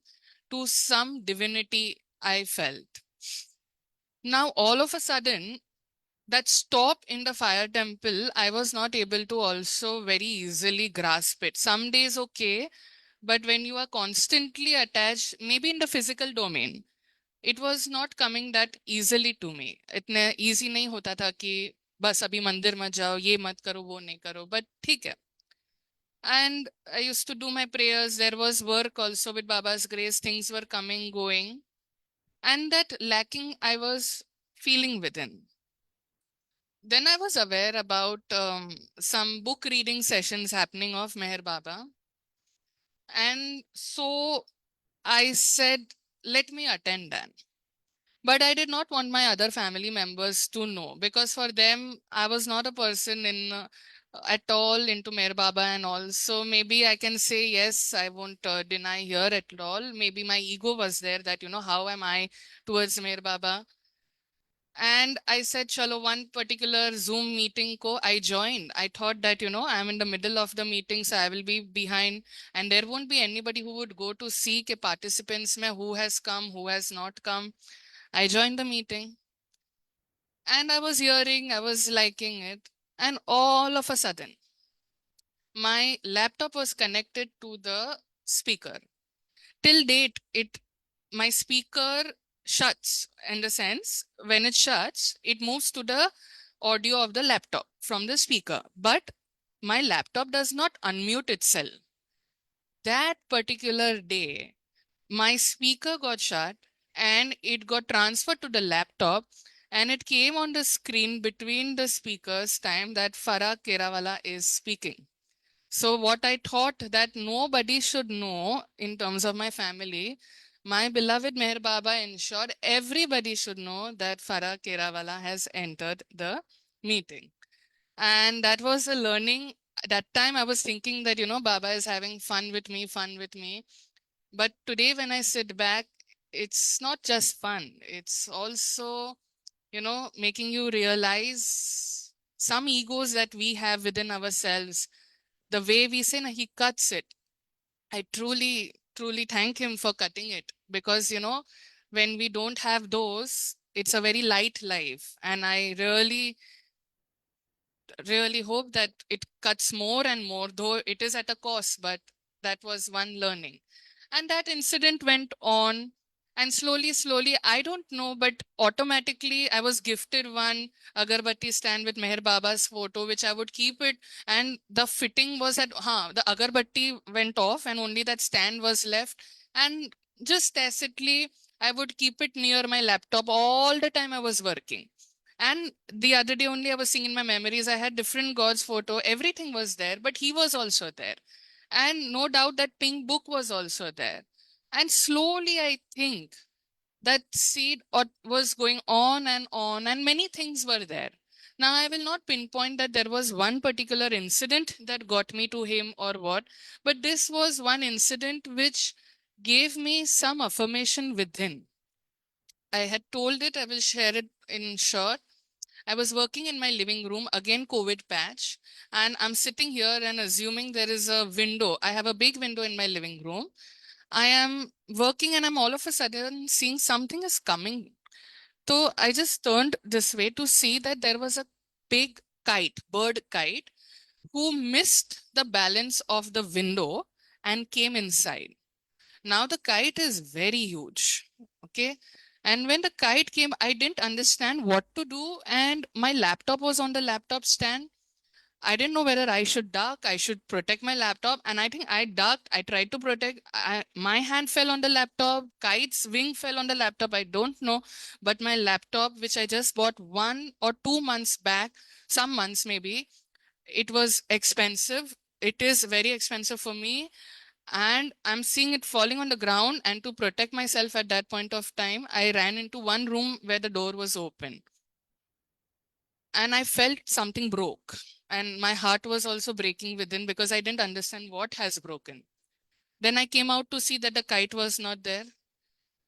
Speaker 4: to some divinity I felt. Now, all of a sudden, that stop in the fire temple, I was not able to also very easily grasp it. Some days, okay, but when you are constantly attached, maybe in the physical domain, it was not coming that easily to me. इतने easy नहीं होता था कि बस अभी मंदिर मत जाओ, ये मत करो, वो नहीं करो, but ठीक है. And I used to do my prayers. There was work also with Baba's grace. Things were coming, going. And that lacking I was feeling within. Then I was aware about some book reading sessions happening of Meher Baba. And so I said, let me attend that. But I did not want my other family members to know, because for them, I was not a person in at all into Meher Baba and all. So maybe I can say, yes, I won't deny here at all. Maybe my ego was there that, how am I towards Meher Baba? And I said, chalo, one particular Zoom meeting ko I joined. I thought that, I'm in the middle of the meeting, so I will be behind. And there won't be anybody who would go to see ke participants mein who has come, who has not come. I joined the meeting. And I was hearing, I was liking it. And all of a sudden, my laptop was connected to the speaker. Till date, my speaker shuts, in the sense when it shuts, it moves to the audio of the laptop from the speaker, but my laptop does not unmute itself. That particular day, my speaker got shut and it got transferred to the laptop, and it came on the screen between the speakers time that Farrah Kerawalla is speaking. So what I thought that nobody should know in terms of my family, my beloved Meher Baba ensured everybody should know that Farrah Kerawalla has entered the meeting. And that was a learning. That time I was thinking that, Baba is having fun with me, fun with me. But today when I sit back, it's not just fun. It's also, making you realize some egos that we have within ourselves. The way we say, na, he cuts it. I truly, truly thank him for cutting it, because, when we don't have those, it's a very light life. And I really, really hope that it cuts more and more, though it is at a cost, but that was one learning. And that incident went on, and slowly, I don't know, but automatically I was gifted one agarbatti stand with Meher Baba's photo, which I would keep it. And the fitting was at, the agarbatti went off and only that stand was left. And just tacitly, I would keep it near my laptop all the time I was working. And the other day only I was seeing in my memories, I had different gods photo, everything was there, but he was also there. And no doubt that pink book was also there. And slowly I think that seed was going on, and many things were there. Now I will not pinpoint that there was one particular incident that got me to him or what, but this was one incident which gave me some affirmation within. I had told it, I will share it in short. I was working in my living room, again COVID patch, and I'm sitting here and assuming there is a window. I have a big window in my living room. I am working and I'm all of a sudden seeing something is coming. So I just turned this way to see that there was a big kite, bird kite, who missed the balance of the window and came inside. Now the kite is very huge, okay? And when the kite came, I didn't understand what to do. And my laptop was on the laptop stand. I didn't know whether I should duck, I should protect my laptop. And I think I ducked, I tried to protect. My hand fell on the laptop, kite's wing fell on the laptop. I don't know. But my laptop, which I just bought 1 or 2 months back, some months maybe, it was expensive. It is very expensive for me. And I'm seeing it falling on the ground. And to protect myself at that point of time, I ran into one room where the door was open. And I felt something broke. And my heart was also breaking within because I didn't understand what has broken. Then I came out to see that the kite was not there.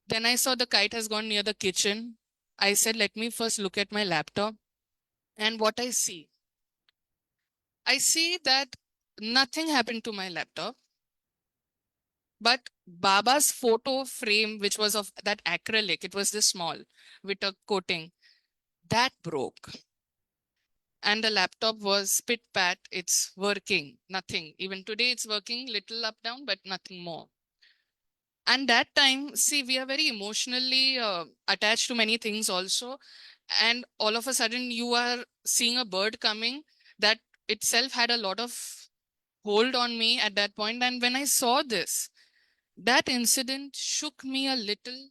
Speaker 4: Then I saw the kite has gone near the kitchen. I said, let me first look at my laptop. And what I see that nothing happened to my laptop. But Baba's photo frame, which was of that acrylic, it was this small with a coating, that broke. And the laptop was pit pat, it's working, nothing. Even today it's working, little up down, but nothing more. And that time, see, we are very emotionally attached to many things also. And all of a sudden you are seeing a bird coming, that itself had a lot of hold on me at that point. And when I saw this, that incident shook me a little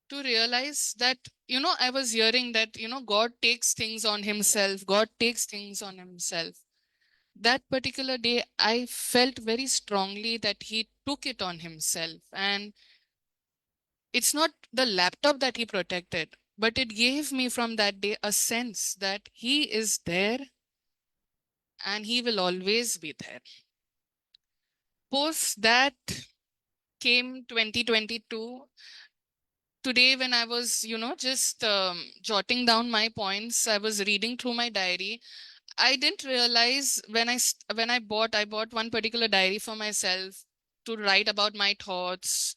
Speaker 4: to realize that, I was hearing that, God takes things on himself. God takes things on himself. That particular day, I felt very strongly that he took it on himself. And it's not the laptop that he protected, but it gave me from that day a sense that he is there and he will always be there. Post that came 2022. Today, when I was, just jotting down my points, I was reading through my diary. I didn't realize when I bought one particular diary for myself to write about my thoughts,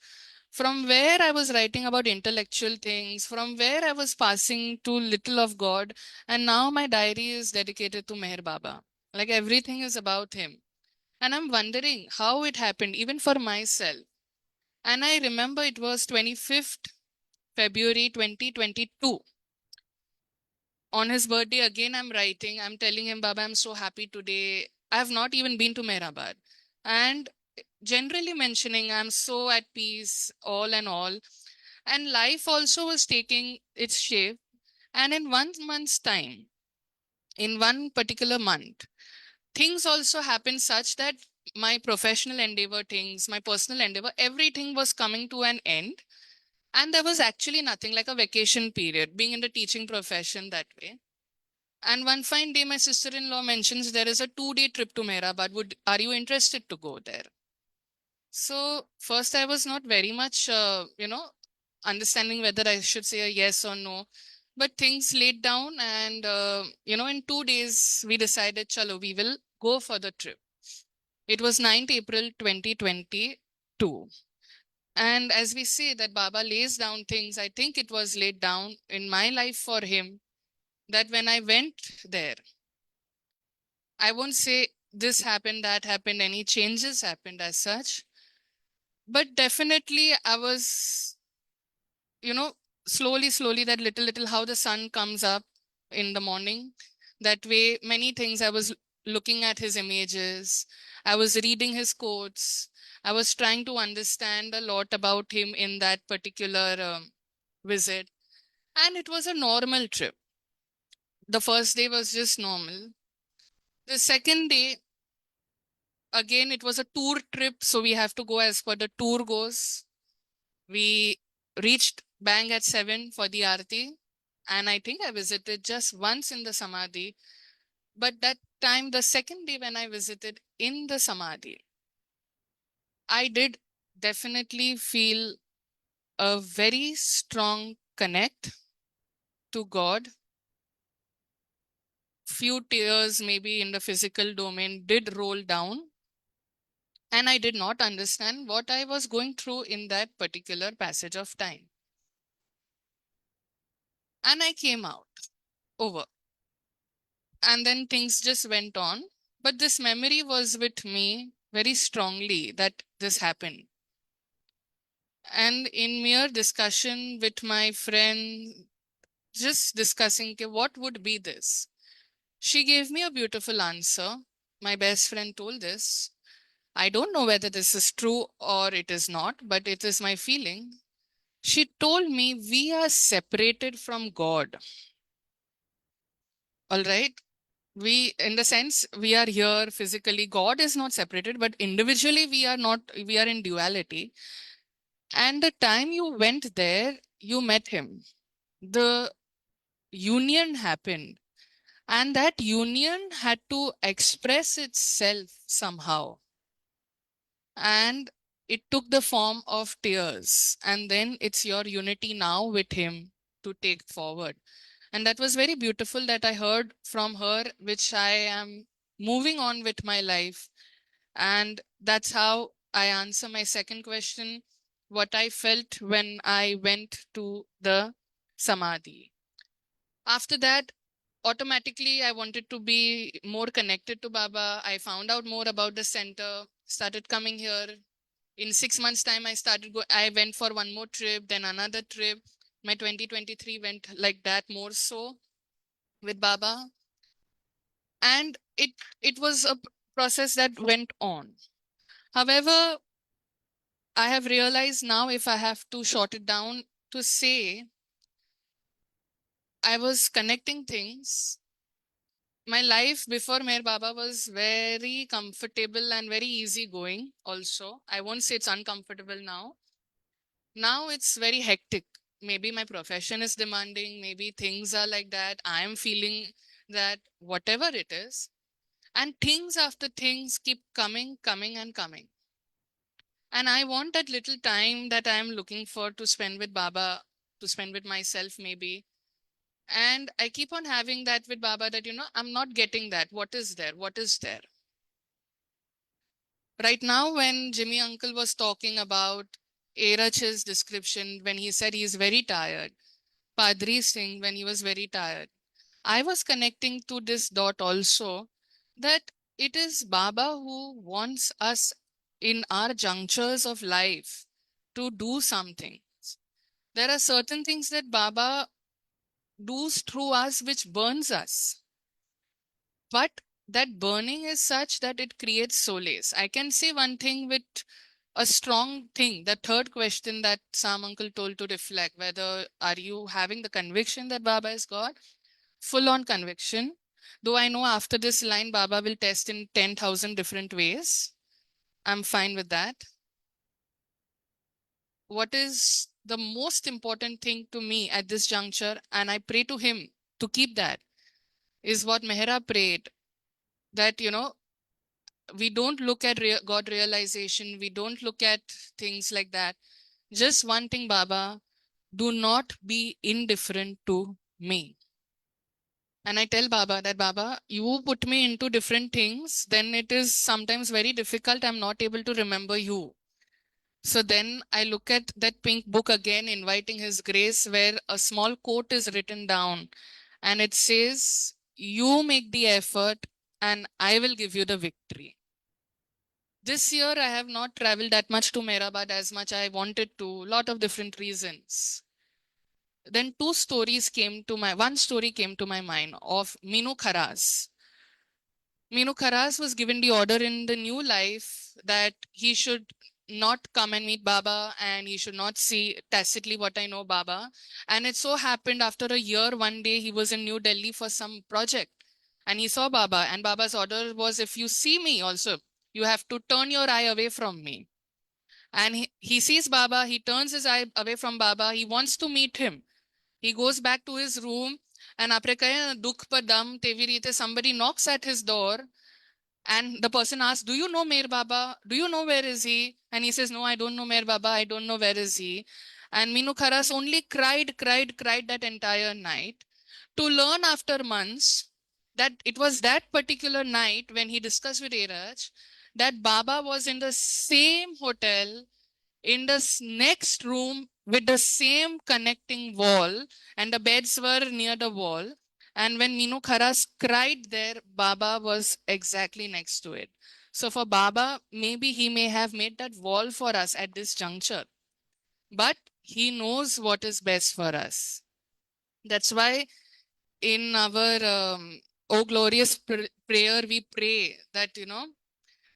Speaker 4: from where I was writing about intellectual things, from where I was passing to little of God, and now my diary is dedicated to Meher Baba. Like everything is about him. And I'm wondering how it happened, even for myself. And I remember it was 25th February 2022. On his birthday, again, I'm writing. I'm telling him, Baba, I'm so happy today. I have not even been to Mehrabad. And generally mentioning, I'm so at peace, all and all. And life also was taking its shape. And in 1 month's time, in one particular month, things also happened such that my professional endeavor things, my personal endeavor, everything was coming to an end. And there was actually nothing like a vacation period, being in the teaching profession that way. And one fine day, my sister-in-law mentions there is a 2-day trip to Mehrabad. Are you interested to go there? So first, I was not very much, understanding whether I should say a yes or no. But things laid down, and in 2 days, we decided, chalo, we will go for the trip. It was 9th April 2022. And as we say that Baba lays down things, I think it was laid down in my life for him that when I went there, I won't say this happened, that happened, any changes happened as such. But definitely I was, slowly, that little, how the sun comes up in the morning. That way, many things I was looking at his images. I was reading his quotes. I was trying to understand a lot about him in that particular visit. And it was a normal trip. The first day was just normal. The second day, again, it was a tour trip, so we have to go as per the tour goes. We reached bang at 7 for the Aarti, and I think I visited just once in the Samadhi. But that time, the second day when I visited in the Samadhi, I did definitely feel a very strong connect to God. Few tears, maybe in the physical domain, did roll down. And I did not understand what I was going through in that particular passage of time. And I came out over. And then things just went on. But this memory was with me very strongly that this happened. And in mere discussion with my friend, just discussing okay, what would be this, she gave me a beautiful answer. My best friend told this. I don't know whether this is true or it is not, but it is my feeling. She told me we are separated from God. All right. We, in the sense, we are here physically. God is not separated, but individually we are not, we are in duality. And the time you went there, you met him. The union happened. And that union had to express itself somehow. And it took the form of tears. And then it's your unity now with him to take forward. And that was very beautiful that I heard from her, which I am moving on with my life. And that's how I answer my second question, what I felt when I went to the Samadhi. After that, automatically, I wanted to be more connected to Baba. I found out more about the center, started coming here. In 6 months' time, I went for one more trip, then another trip. My 2023 went like that more so with Baba. And it was a process that went on. However, I have realized now, if I have to short it down to say, I was connecting things. My life before Meher Baba was very comfortable and very easygoing also. I won't say it's uncomfortable now. Now it's very hectic. Maybe my profession is demanding, maybe things are like that. I am feeling that whatever it is. And things after things keep coming, coming, and coming. And I want that little time that I am looking for to spend with Baba, to spend with myself, maybe. And I keep on having that with Baba that, I'm not getting that. What is there? What is there? Right now, when Jimmy Uncle was talking about Erach's description, when he said he's very tired, Padri Singh, when he was very tired, I was connecting to this dot also that it is Baba who wants us in our junctures of life to do something. There are certain things that Baba does through us which burns us. But that burning is such that it creates solace. I can say one thing with a strong thing. The third question that Sam Uncle told to reflect, whether are you having the conviction that Baba is God? Full on conviction. Though I know after this line, Baba will test in 10,000 different ways. I'm fine with that. What is the most important thing to me at this juncture, and I pray to him to keep that, is what Mehra prayed, that, we don't look at God realization, we don't look at things like that. Just one thing, Baba, do not be indifferent to me. And I tell Baba that, Baba, you put me into different things, then it is sometimes very difficult. I'm not able to remember you. So then I look at that pink book again, Inviting His Grace, where a small quote is written down and it says, you make the effort and I will give you the victory. This year, I have not traveled that much to Mehrabad as much I wanted to, lot of different reasons. Then one story came to my mind of Minu Kharas. Minu Kharas was given the order in the new life that he should not come and meet Baba and he should not see tacitly what I know Baba. And it so happened after a year, one day he was in New Delhi for some project and he saw Baba, and Baba's order was, if you see me also, you have to turn your eye away from me. And he sees Baba, he turns his eye away from Baba, he wants to meet him. He goes back to his room and apre kahe dukh pa dam tevi rite, somebody knocks at his door and the person asks, do you know Meher Baba? Do you know where is he? And he says, no, I don't know Meher Baba. I don't know where is he. And Minu Kharas only cried that entire night, to learn after months that it was that particular night when he discussed with Eraj that Baba was in the same hotel, in the next room with the same connecting wall, and the beds were near the wall. And when Minu Kharas cried there, Baba was exactly next to it. So for Baba, maybe he may have made that wall for us at this juncture. but he knows what is best for us. That's why in our Oh Glorious prayer, we pray that,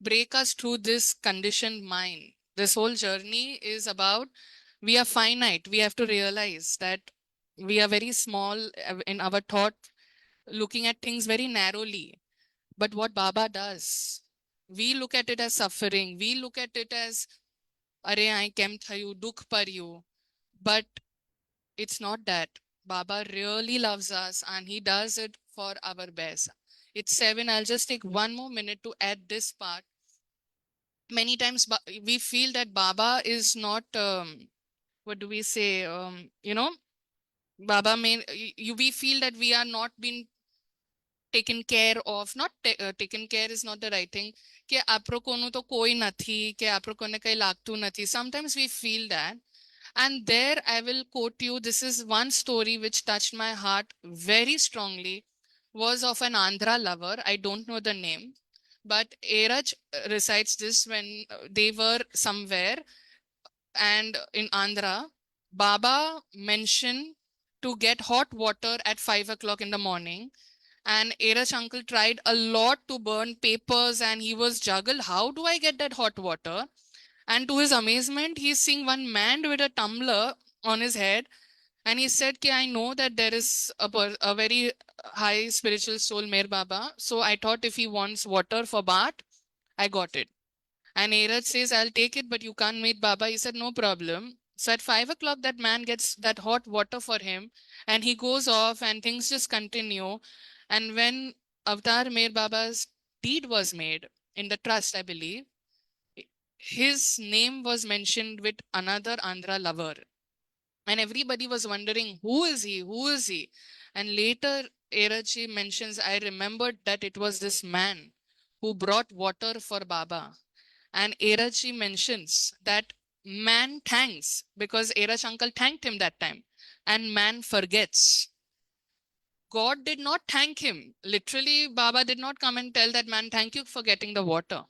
Speaker 4: break us through this conditioned mind. This whole journey is about, we are finite. We have to realize that we are very small in our thought, looking at things very narrowly. But what Baba does, we look at it as suffering. We look at it as, Are I kem thayu, dukh paryu. But it's not that. Baba really loves us and he does it for our best. It's 7. I'll just take one more minute to add this part. Many times we feel that Baba is not, what do we say? Baba may, we feel that we are not being taken care of. Not taken care is not the right thing. કે આપણો તો કોઈ નથી, કે આપણો કોને કઈ લાગતું નથી. Sometimes we feel that. And there I will quote you. This is one story which touched my heart very strongly. Was of an Andhra lover. I don't know the name. But Eraj recites this when they were somewhere. And in Andhra, Baba mentioned to get hot water at 5 o'clock in the morning. And Eraj uncle tried a lot to burn papers and he was juggled. How do I get that hot water? And to his amazement, he's seeing one man with a tumbler on his head. And he said, I know that there is a very high spiritual soul, Mer Baba. So I thought if he wants water for bath, I got it. And Eraj says, I'll take it, but you can't meet Baba. He said, no problem. So at 5 o'clock, that man gets that hot water for him and he goes off and things just continue. And when Avatar Mer Baba's deed was made in the trust, I believe, his name was mentioned with another Andhra lover. And everybody was wondering, who is he? Who is he? And later, Erachi mentions, I remembered that it was this man who brought water for Baba. And Erachi mentions that man thanks because Erach uncle thanked him that time. And man forgets. God did not thank him. Literally, Baba did not come and tell that man, thank you for getting the water.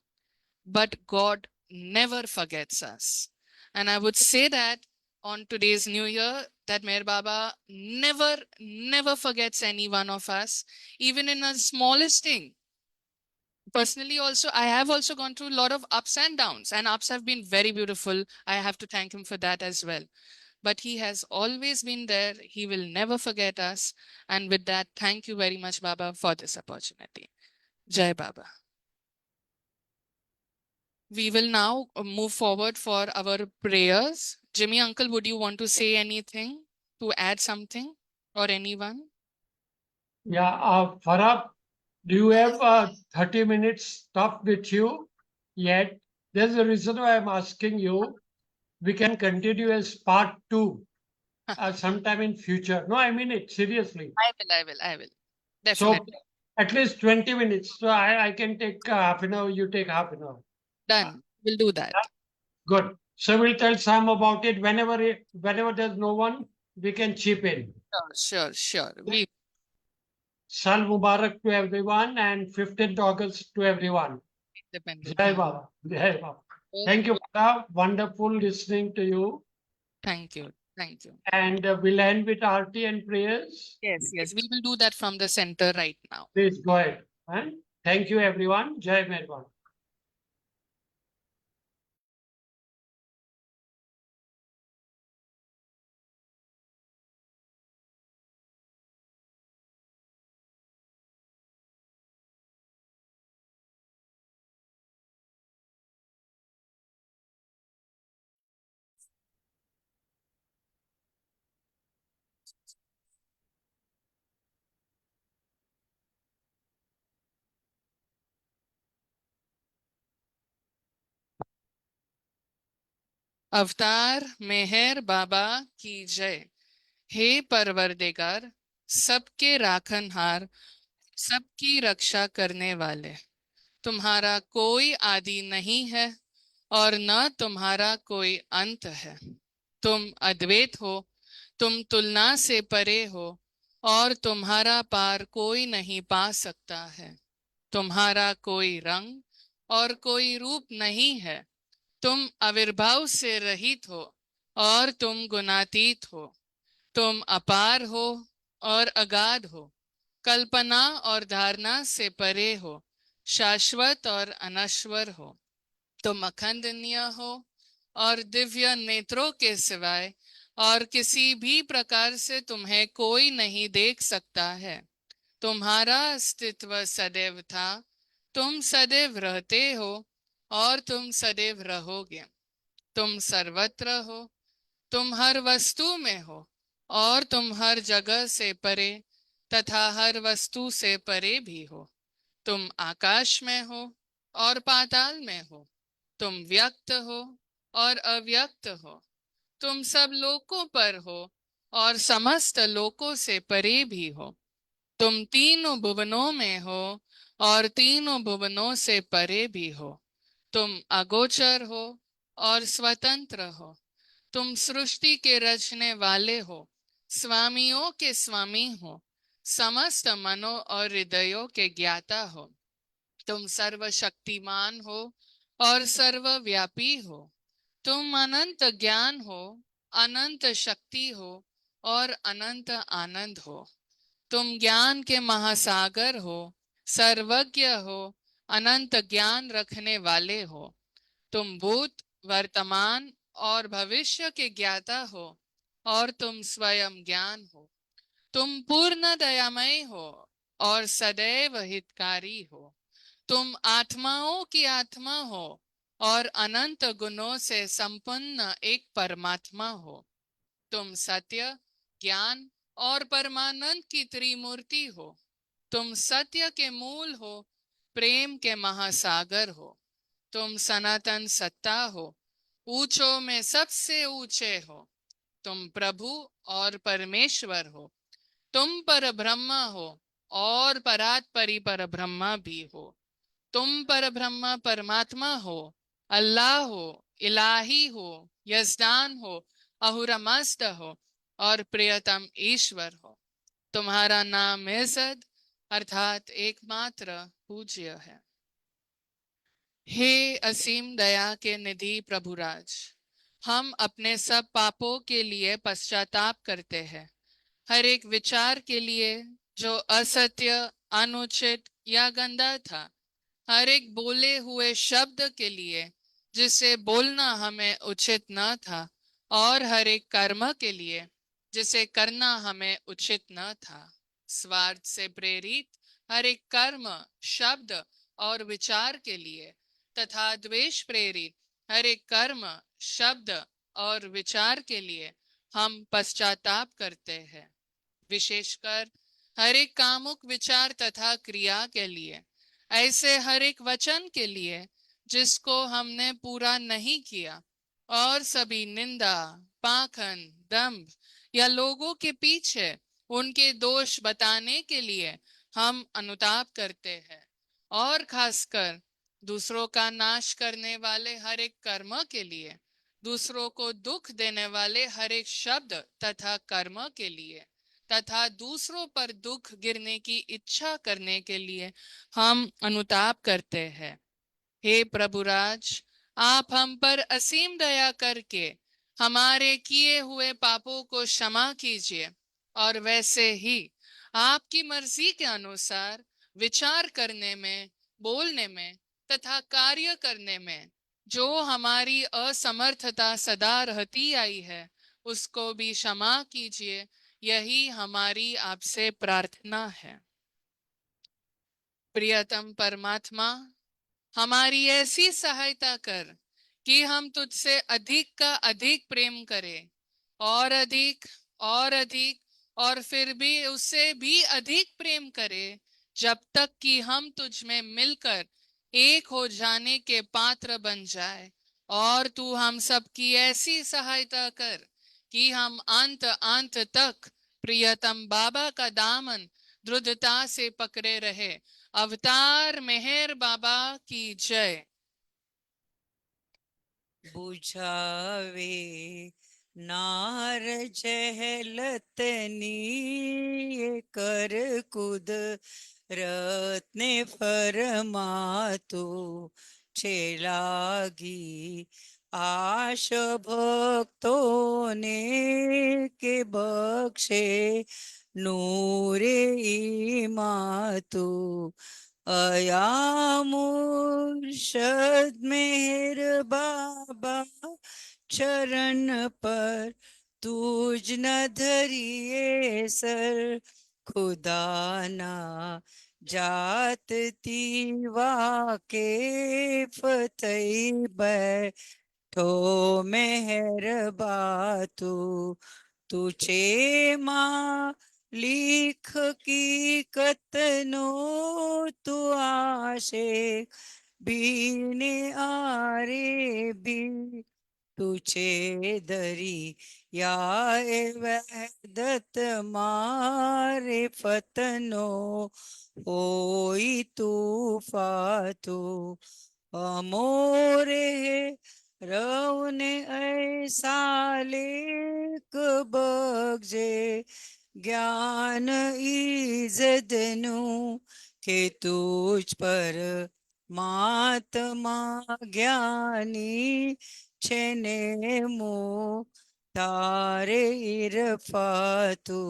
Speaker 4: But God never forgets us. And I would say that on today's New Year, that Meher Baba never forgets any one of us, even in the smallest thing. Personally, also, I have also gone through a lot of ups and downs, and ups have been very beautiful. I have to thank him for that as well. But he has always been there. He will never forget us. And with that, thank you very much, Baba, for this opportunity. Jai Baba. We will now move forward for our prayers. Jimmy uncle, would you want to say anything, to add something, or anyone?
Speaker 2: Yeah, Farrah, do you have 30 minutes stuff with you yet? There's a reason why I'm asking you. We can continue as part 2 sometime in future. No, I mean it seriously.
Speaker 4: I will.
Speaker 2: So
Speaker 4: Definitely.
Speaker 2: at least 20 minutes. So I can take half an hour, you take half an hour.
Speaker 4: Done. We'll do that.
Speaker 2: Good. So we'll tell Sam about it. Whenever there's no one, we can chip in.
Speaker 4: Sure.
Speaker 2: Sal Mubarak to everyone and 15th August to everyone. Jai Baba. Jai Baba. Thank you, Farrah. Wonderful listening to you.
Speaker 4: Thank you.
Speaker 2: And we'll end with Aarti and prayers.
Speaker 4: Yes. We will do that from the center right now.
Speaker 2: Please go ahead. And thank you, everyone. Jai Mehrbaan.
Speaker 4: अवतार मेहर बाबा की जय। हे परवरदिगार, सबके राखनहार, सबकी रक्षा करने वाले, तुम्हारा कोई आदि नहीं है और न तुम्हारा कोई अंत है। तुम अद्वैत हो, तुम तुलना से परे हो और तुम्हारा पार कोई नहीं पा सकता है। तुम्हारा कोई रंग और कोई रूप नहीं है। तुम आविर्भाव से रहित हो, और तुम गुणातीत हो। तुम अपार हो और अगाध हो, कल्पना और धारणा से परे हो, शाश्वत और अनश्वर हो। तुम अखंडनीय हो और दिव्य नेत्रों के सिवाय और किसी भी प्रकार से तुम्हें कोई नहीं देख सकता है। तुम्हारा अस्तित्व सदैव था, तुम सदैव रहते हो और तुम सदैव रहोगे। तुम सर्वत्र हो, तुम हर वस्तु में हो और तुम हर जगह से परे तथा हर वस्तु से परे भी हो। तुम आकाश में हो और पाताल में हो, तुम व्यक्त हो और अव्यक्त हो, तुम सब लोकों पर हो और समस्त लोकों से परे भी हो। तुम तीनों भुवनों में हो और तीनों भुवनों से परे भी हो। तुम अगोचर हो और स्वतंत्र हो। तुम सृष्टि के रचने वाले हो, स्वामियों के स्वामी हो, समस्त मनों और हृदयों के ज्ञाता हो। तुम सर्वशक्तिमान हो और सर्वव्यापी हो। तुम अनंत ज्ञान हो, अनंत शक्ति हो और अनंत आनंद हो। तुम ज्ञान के महासागर हो, सर्वज्ञ हो, अनंत ज्ञान रखने वाले हो। तुम भूत, वर्तमान और भविष्य के ज्ञाता हो और तुम स्वयं ज्ञान हो। तुम पूर्ण दयामय हो और सदैव हितकारी हो। तुम आत्माओं की आत्मा हो और अनंत गुणों से संपन्न एक परमात्मा हो। तुम सत्य, ज्ञान और परमानंद की त्रिमूर्ति हो। तुम सत्य के मूल हो, प्रेम के महासागर हो। तुम सनातन सत्ता हो, ऊंचों में सबसे ऊंचे हो। तुम प्रभु और परमेश्वर हो। तुम पर ब्रह्म हो और परात परी पर ब्रह्मा भी हो। तुम पर ब्रह्म परमात्मा हो, अल्लाह हो, इलाही हो, यजदान हो, अहुरमस्त हो और प्रियतम ईश्वर हो। तुम्हारा नाम इज्जत अर्थात एकमात्र पूज्य है। हे असीम दया के निधि प्रभुराज, हम अपने सब पापों के लिए पश्चाताप करते हैं। हर एक विचार के लिए जो असत्य, अनुचित या गंदा था, हर एक बोले हुए शब्द के लिए जिसे बोलना हमें उचित न था, और हर एक कर्म के लिए जिसे करना हमें उचित न था। स्वार्थ से प्रेरित हर एक कर्म, शब्द और विचार के लिए तथा द्वेष प्रेरित हर एक कर्म, शब्द और विचार के लिए हम पश्चाताप करते हैं। विशेषकर हर एक कामुक विचार तथा क्रिया के लिए, ऐसे हर एक वचन के लिए जिसको हमने पूरा नहीं किया, और सभी निंदा, पाखंड, दंभ या लोगों के पीछे उनके दोष बताने के लिए हम अनुताप करते हैं। और खासकर दूसरों का नाश करने वाले हर एक कर्म के लिए, दूसरों को दुख देने वाले हर एक शब्द तथा कर्म के लिए तथा दूसरों पर दुख गिरने की इच्छा करने के लिए हम अनुताप करते हैं। हे प्रभुराज, आप हम पर असीम दया करके हमारे किए हुए पापों को क्षमा कीजिए, और वैसे ही आपकी मर्जी के अनुसार विचार करने में, बोलने में तथा कार्य करने में जो हमारी असमर्थता सदा रहती आई है, उसको भी क्षमा कीजिए। यही हमारी आपसे प्रार्थना है। प्रियतम परमात्मा, हमारी ऐसी सहायता कर कि हम तुझसे अधिक का अधिक प्रेम करें, और अधिक और अधिक, और फिर भी उससे भी अधिक प्रेम करें, जब तक कि हम तुझ में मिलकर एक हो जाने के पात्र बन जाए। और तू हम सब की ऐसी सहायता कर कि हम अंत अंत तक प्रियतम बाबा का दामन दृढ़ता से पकड़े रहे। अवतार मेहर बाबा की जय।
Speaker 5: बुझावे नार जहलतनी कर कुद रत्ने फरमातो छे लागी आश भक्तों ने के बख्शे नूरे ईमा तू अया मुर्शद मेहर बाबा चरण पर तुझ न धरिए सर खुदा ना जात तीवा के फतई बैठो मेहर बातू तुझे माँ लिख की कतनो तू आशे बीने आरे भी तुझे दरी या वहदत मारे फतनो होई तूफातू अमोरे रवने ऐसा लेक बगजे ज्ञान ईजदनु के तुझ पर महात्मा ज्ञानी छेने मो तारे इरफातु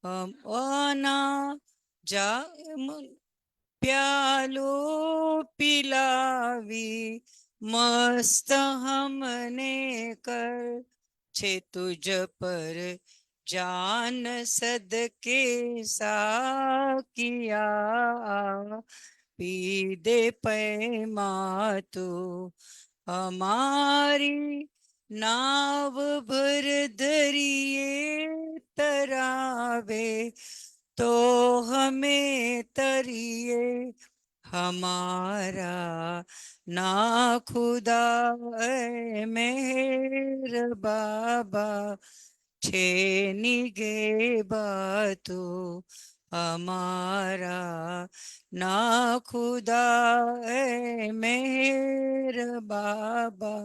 Speaker 5: हम अना जा प्यालो पिलावी मस्त हमने कर छे तुझ पर जान सदके सा किया पी दे पैमा तू हमारी नाव भर धरिए तरावे तो हमें तरिए हमारा ना खुदा ऐ मेहर बाबा छे निगे बातू हमारा ना खुदा ऐ मेहर बाबा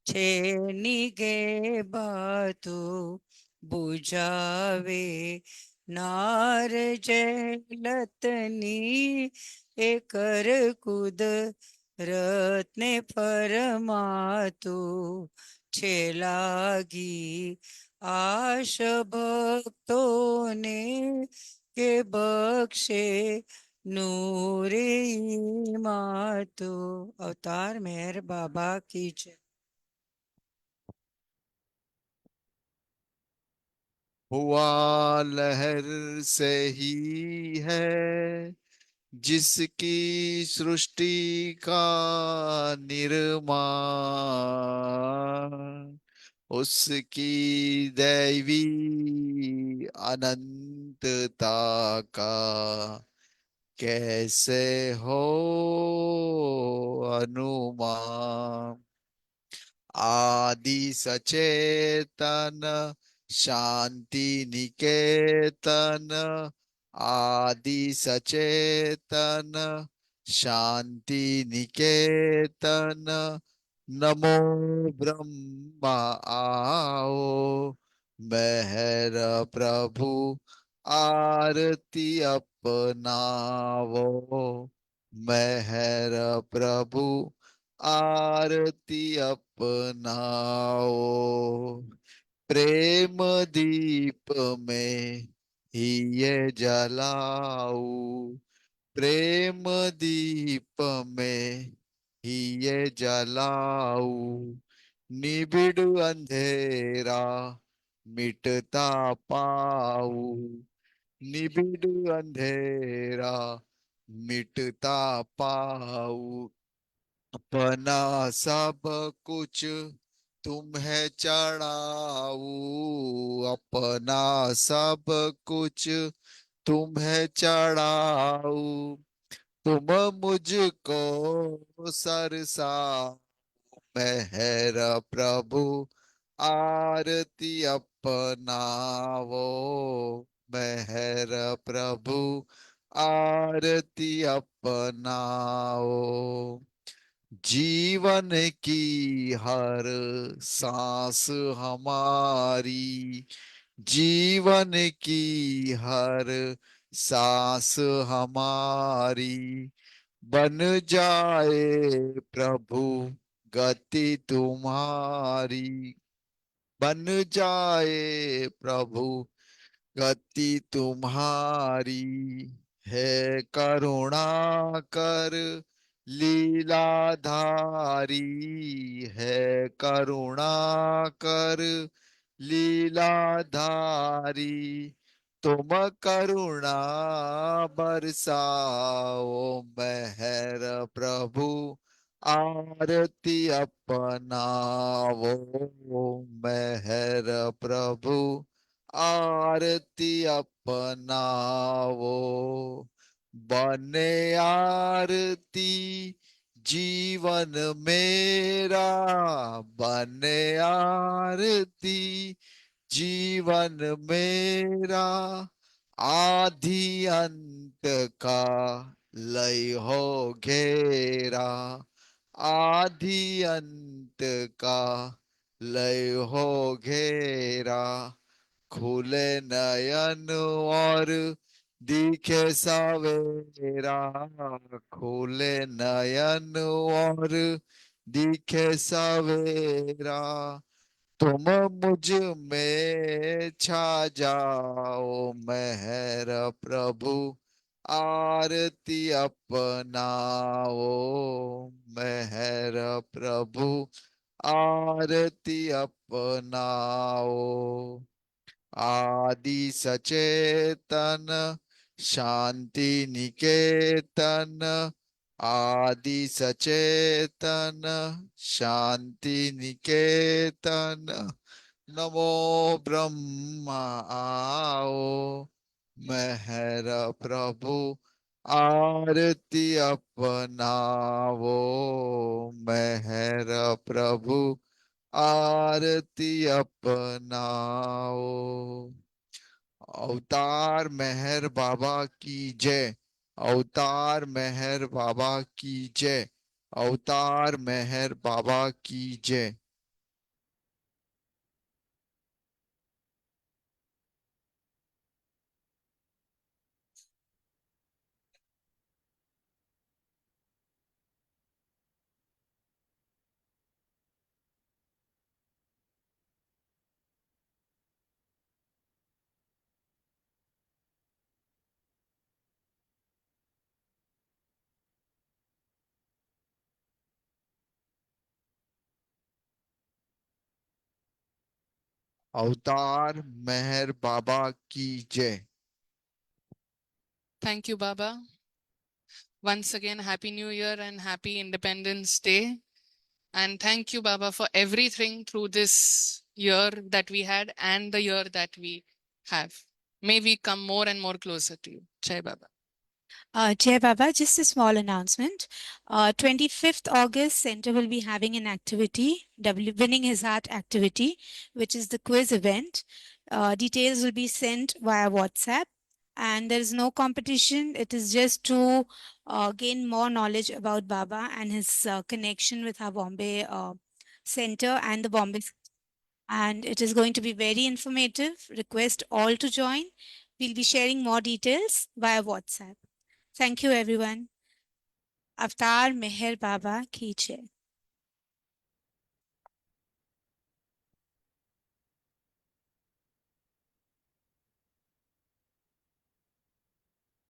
Speaker 5: छे निगे बातू बुझावे नार जलतनी एकर कुद रत्ने फरमातू छे लागी आश भक्तों ने के बख्शे नूरे मातू अवतार मेहर बाबा की जय।
Speaker 6: हुआ लहर से ही है जिसकी सृष्टि का निर्माण उसकी दैवी अनंतता का कैसे हो अनुमान। आदि सचेतन शांति निकेतन आदि सचेतन शांति निकेतन नमो ब्रह्मा आओ मेहर प्रभु आरती अपनावो मेहर प्रभु आरती अपनाओ। प्रेम दीप में ही ये जलाऊ प्रेम दीप में ही ये जलाऊ निबिड़ अंधेरा मिटता पाऊ निबिड़ अंधेरा मिटता पाऊ। अपना सब कुछ तुम्हें चढ़ाऊ अपना सब कुछ तुम्हें चढ़ाऊ तुम मुझको सरसा मेहर प्रभु आरती अपनावो मेहर प्रभु आरती अपनाओ। जीवन की हर सांस हमारी जीवन की हर सांस हमारी बन जाए प्रभु गति तुम्हारी बन जाए प्रभु गति तुम्हारी है करुणा कर लीलाधारी है करुणा कर लीलाधारी तुम करुणा बरसाओ मेहर प्रभु आरती अपनावो मेहर प्रभु आरती अपनावो बने आरती जीवन मेरा बने आरती जीवन मेरा आदि अंत का लय हो घेरा आदि अंत का लय हो घेरा खुले नयन और दिखे सवेरा खुले नयन और दिखे सवेरा तुम मुझ में छा जाओ मेहर प्रभु आरती अपनाओ मेहर प्रभु आरती अपनाओ आदि सचेतन शांति निकेतन आदि सचेतन शांति निकेतन नमो ब्रह्मा आओ मेहर प्रभु आरती अपनावो मेहर प्रभु आरती अपनाओ अवतार मेहर बाबा की जय अवतार मेहर बाबा की जय अवतार मेहर बाबा की जय अवतार मेहर बाबा की जय
Speaker 4: Thank you, Baba. Once again, Happy New Year and Happy Independence Day. And thank you, Baba, for everything through this year that we had and the year that we have. May we come more and more closer to you. Jai Baba.
Speaker 1: Jai Baba, just a small announcement. 25th August, Center will be having an activity, Winning His Heart activity, which is the quiz event. Details will be sent via WhatsApp. And there is no competition. It is just to gain more knowledge about Baba and his connection with our Bombay Center and the Bombay. And it is going to be very informative. Request all to join. We'll be sharing more details via WhatsApp. Thank you, everyone. Avatar Meher Baba ki jai.